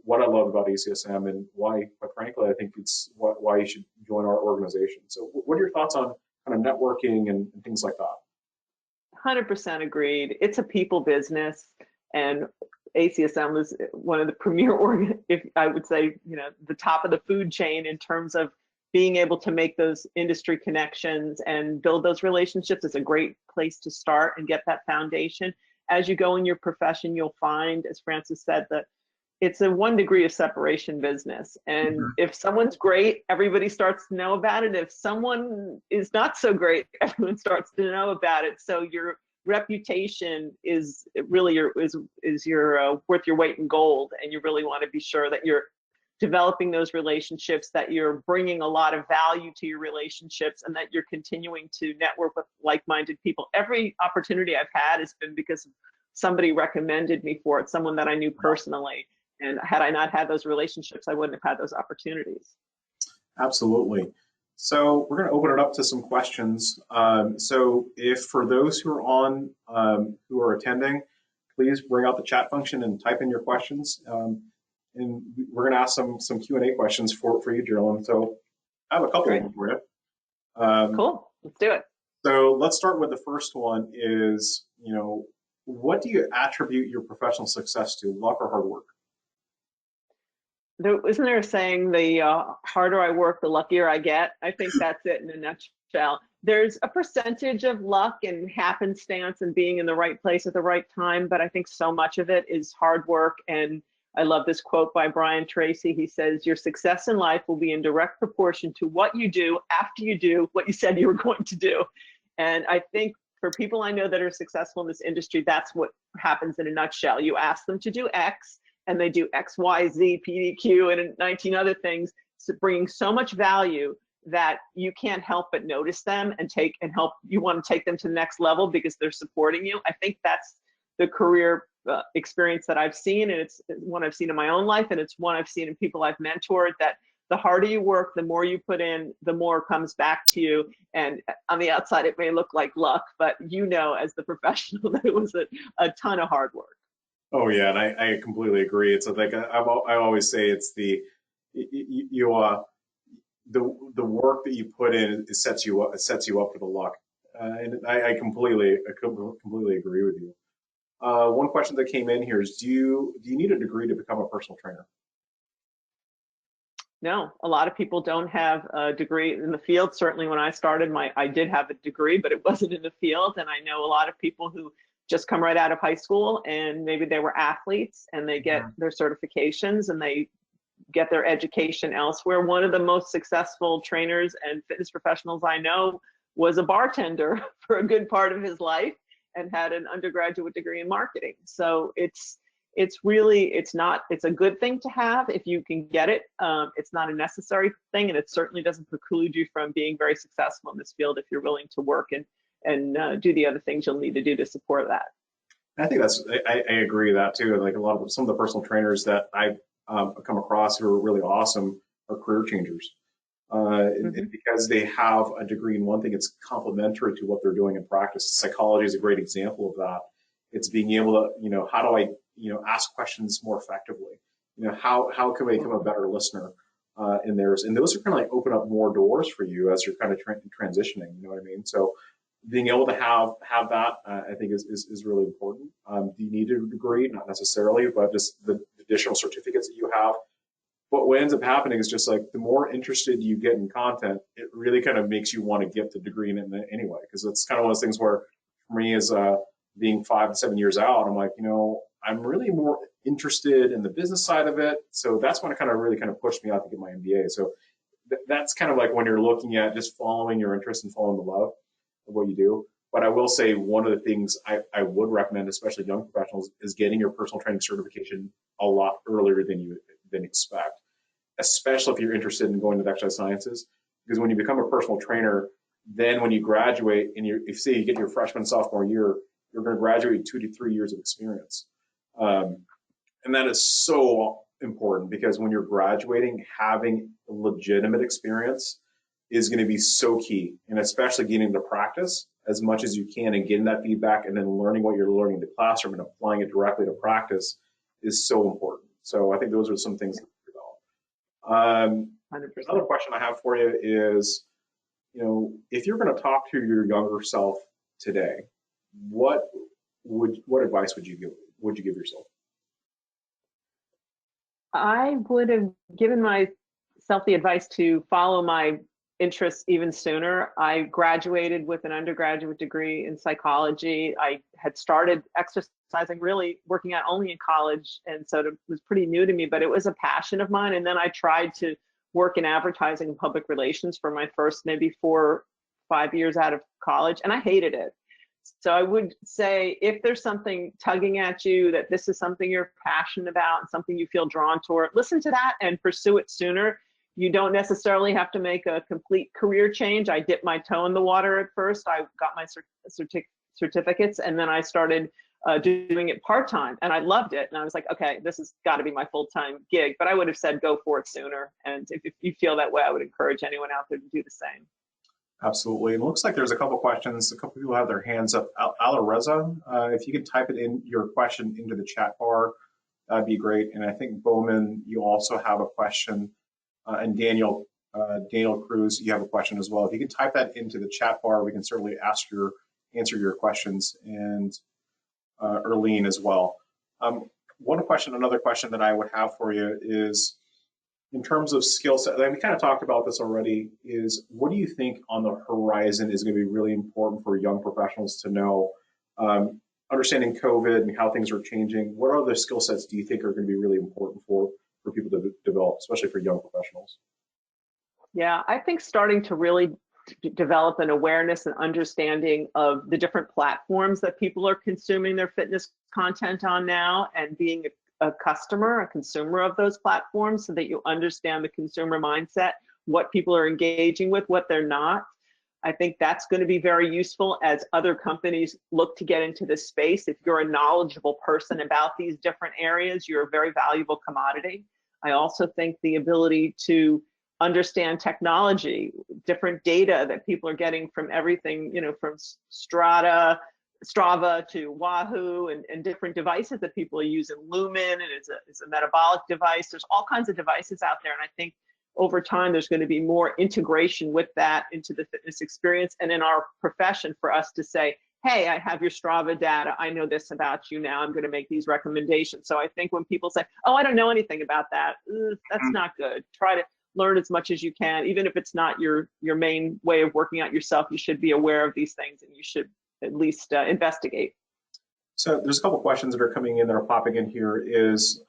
what I love about ACSM, and why, quite frankly, I think it's why you should join our organization. So what are your thoughts on kind of networking and things like that? 100% agreed. It's a people business, and ACSM is one of the premier if I would say, the top of the food chain in terms of being able to make those industry connections and build those relationships. Is a great place to start and get that foundation. As you go in your profession, you'll find, as Francis said, that it's a 1 degree of separation business. And if someone's great, everybody starts to know about it. If someone is not so great, everyone starts to know about it. So your reputation is really your worth your weight in gold. And you really want to be sure that you're developing those relationships, that you're bringing a lot of value to your relationships, and that you're continuing to network with like-minded people. Every opportunity I've had has been because somebody recommended me for it, someone that I knew personally. And had I not had those relationships, I wouldn't have had those opportunities. Absolutely. So we're going to open it up to some questions. So if for those who are on, who are attending, please bring out the chat function and type in your questions. And we're going to ask some Q&A questions for you, Geralyn. So I have a couple of them for you. Cool. Let's do it. So let's start with the first one is, what do you attribute your professional success to, luck or hard work? Isn't there a saying, the harder I work, the luckier I get? I think that's it in a nutshell. There's a percentage of luck and happenstance and being in the right place at the right time, but I think so much of it is hard work. And I love this quote by Brian Tracy. He says, your success in life will be in direct proportion to what you do after you do what you said you were going to do. And I think for people I know that are successful in this industry, that's what happens in a nutshell. You ask them to do X, and they do X, Y, Z, PDQ, and 19 other things, so bringing so much value that you can't help but notice them and help. You want to take them to the next level because they're supporting you. I think that's the career experience that I've seen, and it's one I've seen in my own life, and it's one I've seen in people I've mentored, that the harder you work, the more you put in, the more comes back to you. And on the outside, it may look like luck, but as the professional, that it was a ton of hard work. Oh yeah, and I completely agree. It's like I always say, it's the work that you put in, it sets you up for the luck. And I completely agree with you. One question that came in here is, do you need a degree to become a personal trainer? No, a lot of people don't have a degree in the field. Certainly when I started, I did have a degree, but it wasn't in the field. And I know a lot of people who just come right out of high school, and maybe they were athletes, and they get their certifications and they get their education elsewhere. One of the most successful trainers and fitness professionals I know was a bartender for a good part of his life and had an undergraduate degree in marketing. So it's a good thing to have if you can get it. It's not a necessary thing, and it certainly doesn't preclude you from being very successful in this field if you're willing to work and and do the other things you'll need to do to support that. I think I agree with that too. Like some of the personal trainers that I've come across who are really awesome are career changers. And because they have a degree in one thing, it's complementary to what they're doing in practice. Psychology is a great example of that. It's being able to, how do I, ask questions more effectively? How can I become a better listener in theirs? And those are kind of like open up more doors for you as you're kind of transitioning. You know what I mean? So being able to have that, I think is really important. Do you need a degree? Not necessarily, but just the additional certificates that you have. But what ends up happening is just like the more interested you get in content, it really kind of makes you want to get the degree in it anyway. Because it's kind of one of those things where, for me, as being 5 to 7 years out, I'm like, I'm really more interested in the business side of it. So that's when it really pushed me out to get my MBA. So that's kind of like when you're looking at just following your interest and following the love of what you do. But I will say one of the things I would recommend, especially young professionals, is getting your personal training certification a lot earlier than you expect, especially if you're interested in going to the exercise sciences. Because when you become a personal trainer, then when you graduate and if say you get your freshman, sophomore year, you're going to graduate 2 to 3 years of experience. And that is so important because when you're graduating, having legitimate experience is going to be so key. And especially getting to practice as much as you can and getting that feedback and then learning what you're learning in the classroom and applying it directly to practice is so important. So I think those are some things that develop. 100%. Another question I have for you is, if you're going to talk to your younger self today, what advice would you give yourself? I would have given myself the advice to follow my interests even sooner. I graduated with an undergraduate degree in psychology. I had started exercising, really working out only in college, and so it was pretty new to me, but it was a passion of mine. And then I tried to work in advertising and public relations for my first maybe 4 or 5 years out of college, and I hated it. So I would say if there's something tugging at you, that this is something you're passionate about and something you feel drawn toward, listen to that and pursue it sooner. You don't necessarily have to make a complete career change. I dipped my toe in the water at first. I got my certificates, and then I started doing it part-time, and I loved it. And I was like, okay, this has got to be my full-time gig. But I would have said go for it sooner. And if you feel that way, I would encourage anyone out there to do the same. Absolutely. It looks like there's a couple questions. A couple people have their hands up. Alareza, if you could type it in your question into the chat bar, that'd be great. And I think Bowman, you also have a question. And Daniel Cruz, you have a question as well. If you can type that into the chat bar, we can certainly answer your questions, and Erlene as well. Another question that I would have for you is, in terms of skill set, and we kind of talked about this already, is what do you think on the horizon is going to be really important for young professionals to know? Understanding COVID and how things are changing, what other skill sets do you think are going to be really important for people to develop, especially for young professionals? Yeah, I think starting to really develop an awareness and understanding of the different platforms that people are consuming their fitness content on now, and being a consumer of those platforms, so that you understand the consumer mindset, what people are engaging with, what they're not. I think that's going to be very useful as other companies look to get into this space. If you're a knowledgeable person about these different areas, you're a very valuable commodity. I also think the ability to understand technology, different data that people are getting from everything, from Strava to Wahoo, and different devices that people are using. Lumen, and it's a metabolic device. There's all kinds of devices out there. And I think over time, there's going to be more integration with that into the fitness experience, and in our profession for us to say, hey, I have your Strava data. I know this about you now. I'm going to make these recommendations. So I think when people say, oh, I don't know anything about that, that's not good. Try to learn as much as you can. Even if it's not your main way of working out yourself, you should be aware of these things, and you should at least investigate. So there's a couple questions that are coming in that are popping in here. Is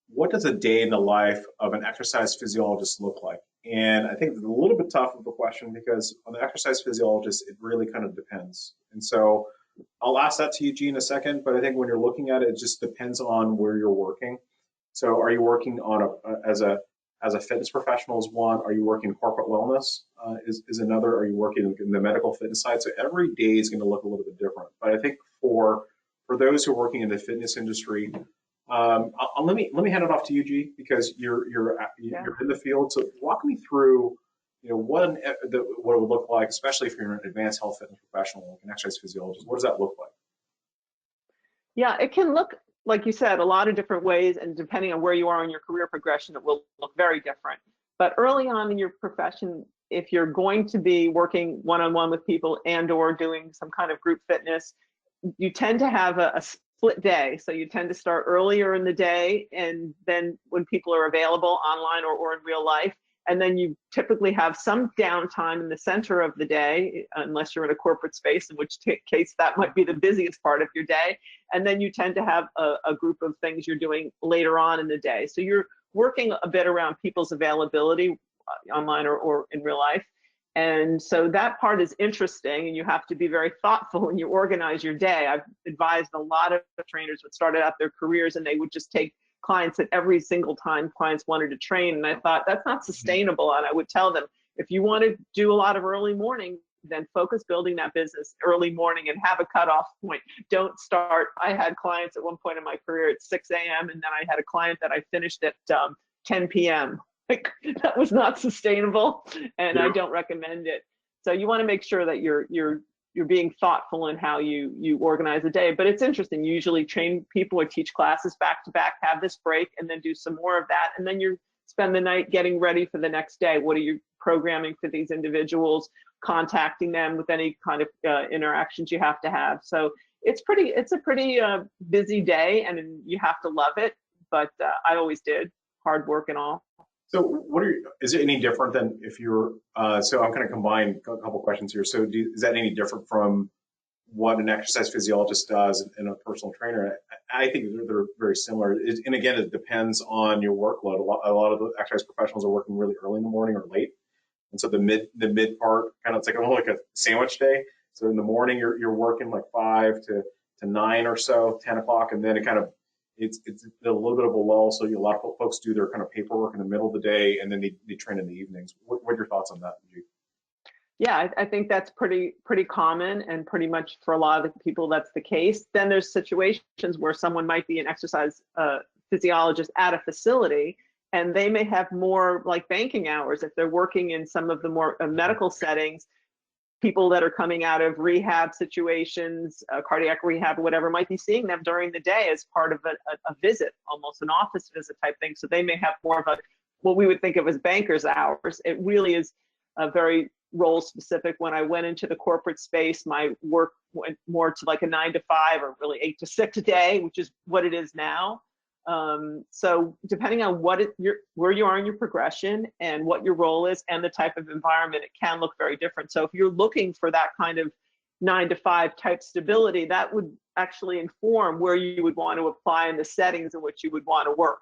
what does a day in the life of an exercise physiologist look like? And I think it's a little bit tough of a question, because on the exercise physiologist, it really kind of depends. And so I'll ask that to you, Gene, in a second, but I think when you're looking at it, it just depends on where you're working. So are you working on as as a fitness professional is one. Are you working corporate wellness is another. Are you working in the medical fitness side? So every day is going to look a little bit different. But I think for those who are working in the fitness industry, let me hand it off to you, G, because you're in the field. So walk me through, what it would look like, especially if you're an advanced health fitness professional, like an exercise physiologist. What does that look like? Yeah, it can look, like you said, a lot of different ways, and depending on where you are in your career progression, it will look very different. But early on in your profession, if you're going to be working one-on-one with people and or doing some kind of group fitness, you tend to have a split day. So you tend to start earlier in the day, and then when people are available online or in real life, and then you typically have some downtime in the center of the day, unless you're in a corporate space, in which case that might be the busiest part of your day. And then you tend to have a group of things you're doing later on in the day. So you're working a bit around people's availability online or in real life. And so that part is interesting, and you have to be very thoughtful when you organize your day. I've advised a lot of trainers who started out their careers and they would just take clients at every single time clients wanted to train. And I thought, that's not sustainable. And I would tell them, if you want to do a lot of early morning, then focus building that business early morning and have a cutoff point. Don't start. I had clients at one point in my career at 6 a.m. and then I had a client that I finished at 10 p.m. Like, that was not sustainable, and I don't recommend it. So you want to make sure that you're being thoughtful in how you organize a day. But it's interesting. You usually train people or teach classes back to back, have this break, and then do some more of that, and then you spend the night getting ready for the next day. What are you programming for these individuals? Contacting them with any kind of interactions you have to have. So it's a pretty busy day, and you have to love it. But I always did, hard work and all. So is it any different than if you're, so I'm going to combine a couple questions here. So is that any different from what an exercise physiologist does and a personal trainer? I think they're very similar. And again, it depends on your workload. A lot of the exercise professionals are working really early in the morning or late. And so the mid part, kind of, it's like a sandwich day. So in the morning, you're working like 5 to 9 or so, 10 o'clock, and then it's a little bit of a lull. So a lot of folks do their kind of paperwork in the middle of the day, and then they train in the evenings. What are your thoughts on that, G? Yeah, I think that's pretty common, and pretty much for a lot of the people that's the case. Then there's situations where someone might be an exercise physiologist at a facility, and they may have more like banking hours if they're working in some of the more medical settings. People that are coming out of rehab situations, cardiac rehab, or whatever, might be seeing them during the day as part of a visit, almost an office visit type thing. So they may have more of what we would think of as banker's hours. It really is very role specific. When I went into the corporate space, my work went more to like a 9 to 5 or really 8 to 6 a day, which is what it is now. So depending on where you are in your progression and what your role is and the type of environment, it can look very different. So if you're looking for that kind of 9 to 5 type stability, that would actually inform where you would want to apply in the settings in which you would want to work.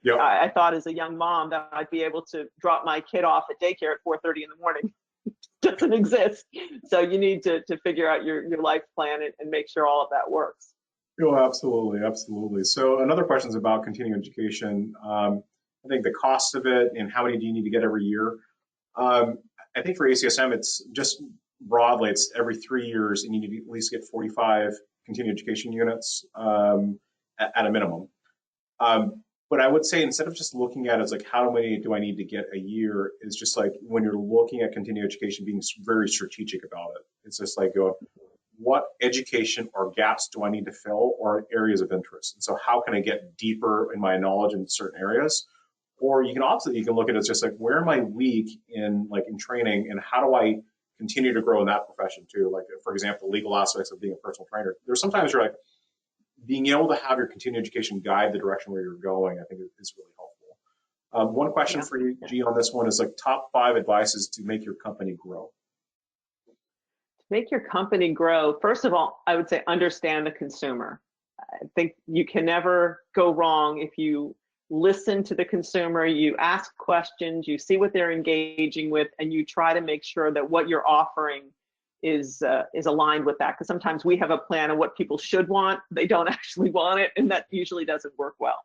Yep. I thought as a young mom that I'd be able to drop my kid off at daycare at 4:30 in the morning. It doesn't exist. So you need to figure out your life plan and make sure all of that works. Oh, absolutely, absolutely. So another question is about continuing education. I think the cost of it and how many do you need to get every year? I think for ACSM, it's just broadly, it's every 3 years, and you need to at least get 45 continuing education units at a minimum. But I would say, instead of just looking at it as like, how many do I need to get a year, it's just like, when you're looking at continuing education, being very strategic about it. It's just like, what education or gaps do I need to fill, or areas of interest? And so how can I get deeper in my knowledge in certain areas? Or you can look at it as just like, where am I weak in training, and how do I continue to grow in that profession too? Like, for example, legal aspects of being a personal trainer. There's sometimes you're like, being able to have your continuing education guide the direction where you're going, I think is really helpful. One question for you, G, on this one is like top 5 advices to make your company grow. Make your company grow, first of all, I would say understand the consumer. I think you can never go wrong if you listen to the consumer, you ask questions, you see what they're engaging with, and you try to make sure that what you're offering is aligned with that. Because sometimes we have a plan of what people should want, they don't actually want it, and that usually doesn't work well.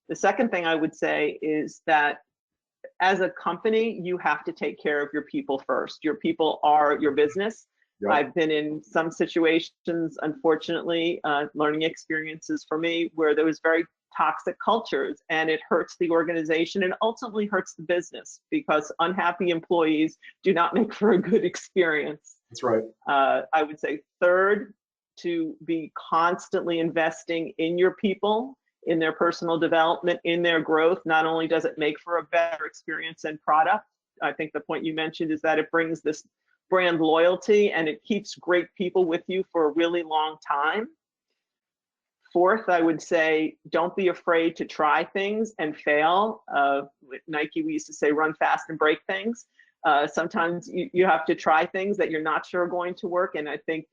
The second thing I would say is that as a company, you have to take care of your people first. Your people are your business. Yep. I've been in some situations, unfortunately, learning experiences for me, where there was very toxic cultures, and it hurts the organization and ultimately hurts the business, because unhappy employees do not make for a good experience. That's right. I would say third, to be constantly investing in your people, in their personal development, in their growth. Not only does it make for a better experience and product, I think the point you mentioned is that it brings this brand loyalty and it keeps great people with you for a really long time. Fourth, I would say, don't be afraid to try things and fail. With Nike, we used to say, run fast and break things. Sometimes you have to try things that you're not sure are going to work. And I think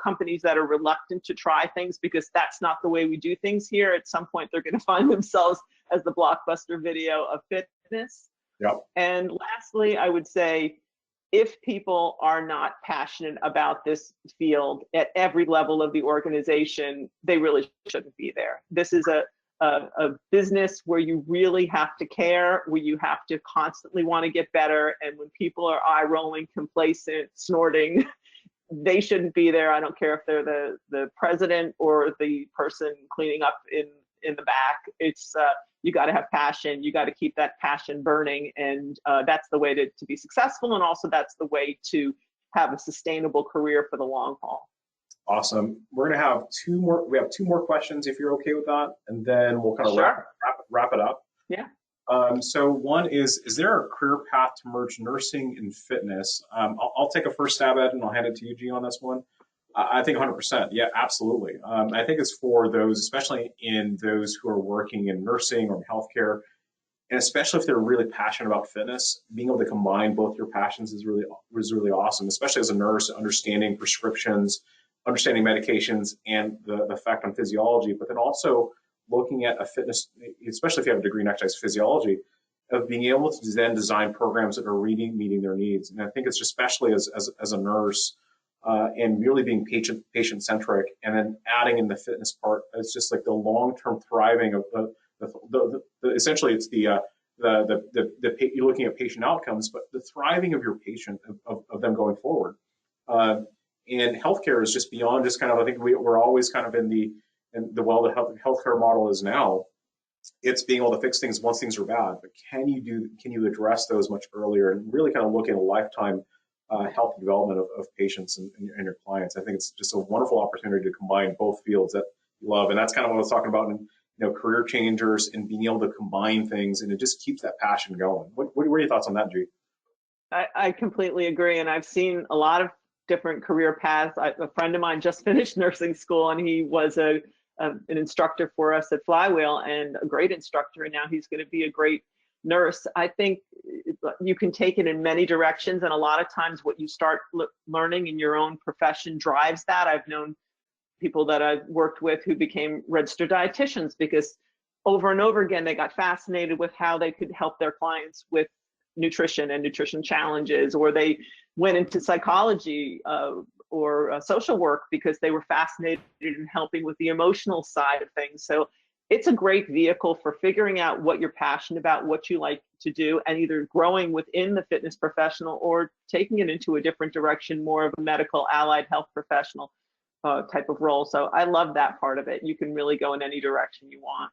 companies that are reluctant to try things because that's not the way we do things here, at some point they're going to find themselves as the blockbuster video of fitness. Yep. And lastly, I would say, if people are not passionate about this field at every level of the organization, they really shouldn't be there. This is a business where you really have to care, where you have to constantly want to get better. And when people are eye rolling, complacent, snorting, they shouldn't be there. I don't care if they're the president or the person cleaning up in the back. It's you got to have passion. You got to keep that passion burning, and that's the way to be successful. And also, that's the way to have a sustainable career for the long haul. Awesome. We're going to have two more. We have two more questions, if you're okay with that, and then we'll kind of wrap it up. Yeah. So one is there a career path to merge nursing and fitness? I'll take a first stab at it, and I'll hand it to you, G, on this one. I think 100%. Yeah, absolutely. I think it's for those, especially in those who are working in nursing or healthcare, and especially if they're really passionate about fitness, being able to combine both your passions is really awesome, especially as a nurse, understanding prescriptions, understanding medications and the effect on physiology, but then also looking at a fitness, especially if you have a degree in exercise physiology, of being able to then design programs that are really meeting their needs. And I think it's especially as a nurse, and really being patient centric, and then adding in the fitness part, it's just like the long term thriving of essentially it's you're looking at patient outcomes, but the thriving of your patient of them going forward. And healthcare is just beyond just kind of, I think we're always kind of in the healthcare model is now. It's being able to fix things once things are bad, but can you address those much earlier and really kind of look at a lifetime health development of patients and your clients. I think it's just a wonderful opportunity to combine both fields that you love. And that's kind of what I was talking about in career changers and being able to combine things, and it just keeps that passion going. What are your thoughts on that, G? I completely agree. And I've seen a lot of different career paths. A friend of mine just finished nursing school, and he was an instructor for us at Flywheel, and a great instructor. And now he's going to be a great nurse. I think you can take it in many directions, and a lot of times what you start learning in your own profession drives that. I've known people that I've worked with who became registered dietitians because over and over again they got fascinated with how they could help their clients with nutrition and nutrition challenges, or they went into psychology or social work because they were fascinated in helping with the emotional side of things. So it's a great vehicle for figuring out what you're passionate about, what you like to do, and either growing within the fitness professional or taking it into a different direction, more of a medical allied health professional type of role. So I love that part of it. You can really go in any direction you want.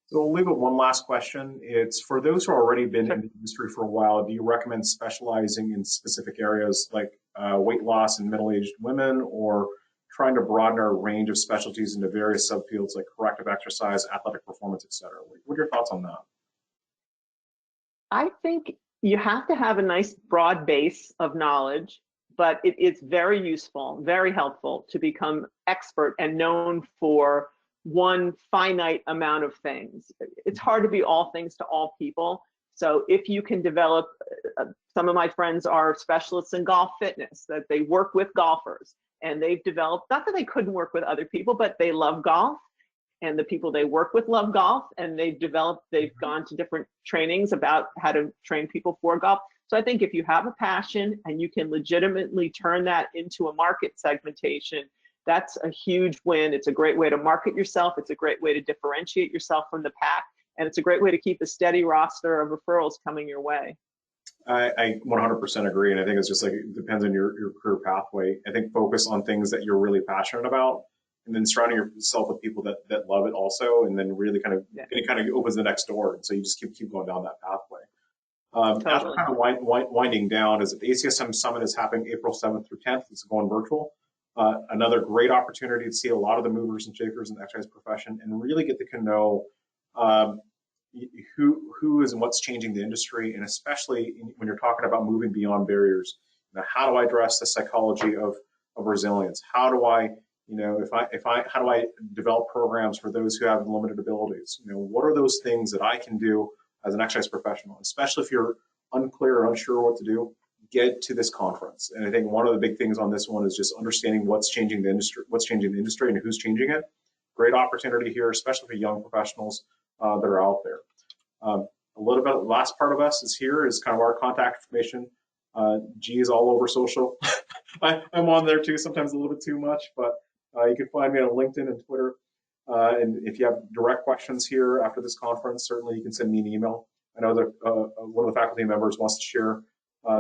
So we'll leave it one last question. It's for those who have already been in the industry for a while, do you recommend specializing in specific areas like weight loss in middle-aged women, or trying to broaden our range of specialties into various subfields like corrective exercise, athletic performance, et cetera? What are your thoughts on that? I think you have to have a nice broad base of knowledge, but it's very useful, very helpful to become expert and known for one finite amount of things. It's hard to be all things to all people. So if you can develop, some of my friends are specialists in golf fitness, that they work with golfers, and they've developed, not that they couldn't work with other people, but they love golf, and the people they work with love golf, and they've gone to different trainings about how to train people for golf. So I think if you have a passion and you can legitimately turn that into a market segmentation, that's a huge win. It's a great way to market yourself. It's a great way to differentiate yourself from the pack. And it's a great way to keep a steady roster of referrals coming your way. I 100% agree. And I think it's just like, it depends on your career pathway. I think focus on things that you're really passionate about, and then surrounding yourself with people that love it also. And then really it kind of opens the next door. And so you just keep going down that pathway. As we're kind of winding down, is that the ACSM Summit is happening April 7th through 10th. It's going virtual. Another great opportunity to see a lot of the movers and shakers in the exercise profession and really get to know who is and what's changing the industry, and especially when you're talking about moving beyond barriers. How do I address the psychology of resilience? How do I, how do I develop programs for those who have limited abilities? What are those things that I can do as an exercise professional, especially if you're unclear or unsure what to do? Get to this conference. And I think one of the big things on this one is just understanding what's changing the industry and who's changing it. Great opportunity here, especially for young professionals that are out there. A little bit, the last part of us is here is kind of our contact information. G is all over social. I'm on there too, sometimes a little bit too much, but you can find me on LinkedIn and Twitter. And if you have direct questions here after this conference, certainly you can send me an email. I know that one of the faculty members wants to share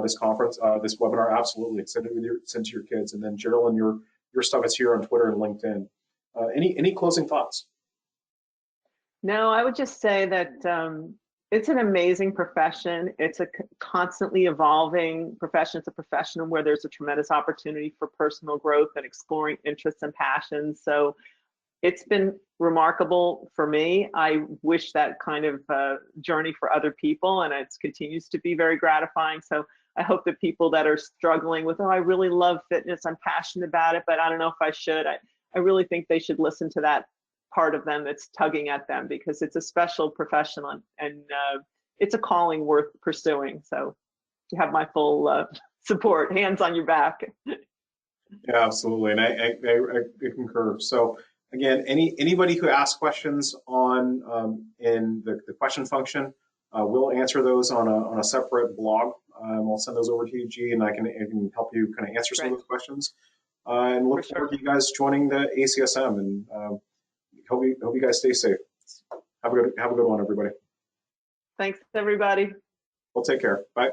this conference, this webinar. Absolutely, send it to your kids. And then Geralyn, your stuff is here on Twitter and LinkedIn. Any closing thoughts? No, I would just say that it's an amazing profession. It's a constantly evolving profession. It's a profession where there's a tremendous opportunity for personal growth and exploring interests and passions. So it's been remarkable for me. I wish that kind of journey for other people, and it continues to be very gratifying. So I hope that people that are struggling with, oh, I really love fitness, I'm passionate about it, but I don't know if I should, I really think they should listen to that part of them that's tugging at them, because it's a special profession and it's a calling worth pursuing. So you have my full support, hands on your back. Yeah, absolutely, and I concur. So again, anybody who asks questions on in the question function, we'll answer those on a separate blog. I'll send those over to you, G, and I can help you kind of answer some of those questions. And look forward to you guys joining the ACSM, and hope you guys stay safe. Have a good one, everybody. Thanks, everybody. Well, take care. Bye.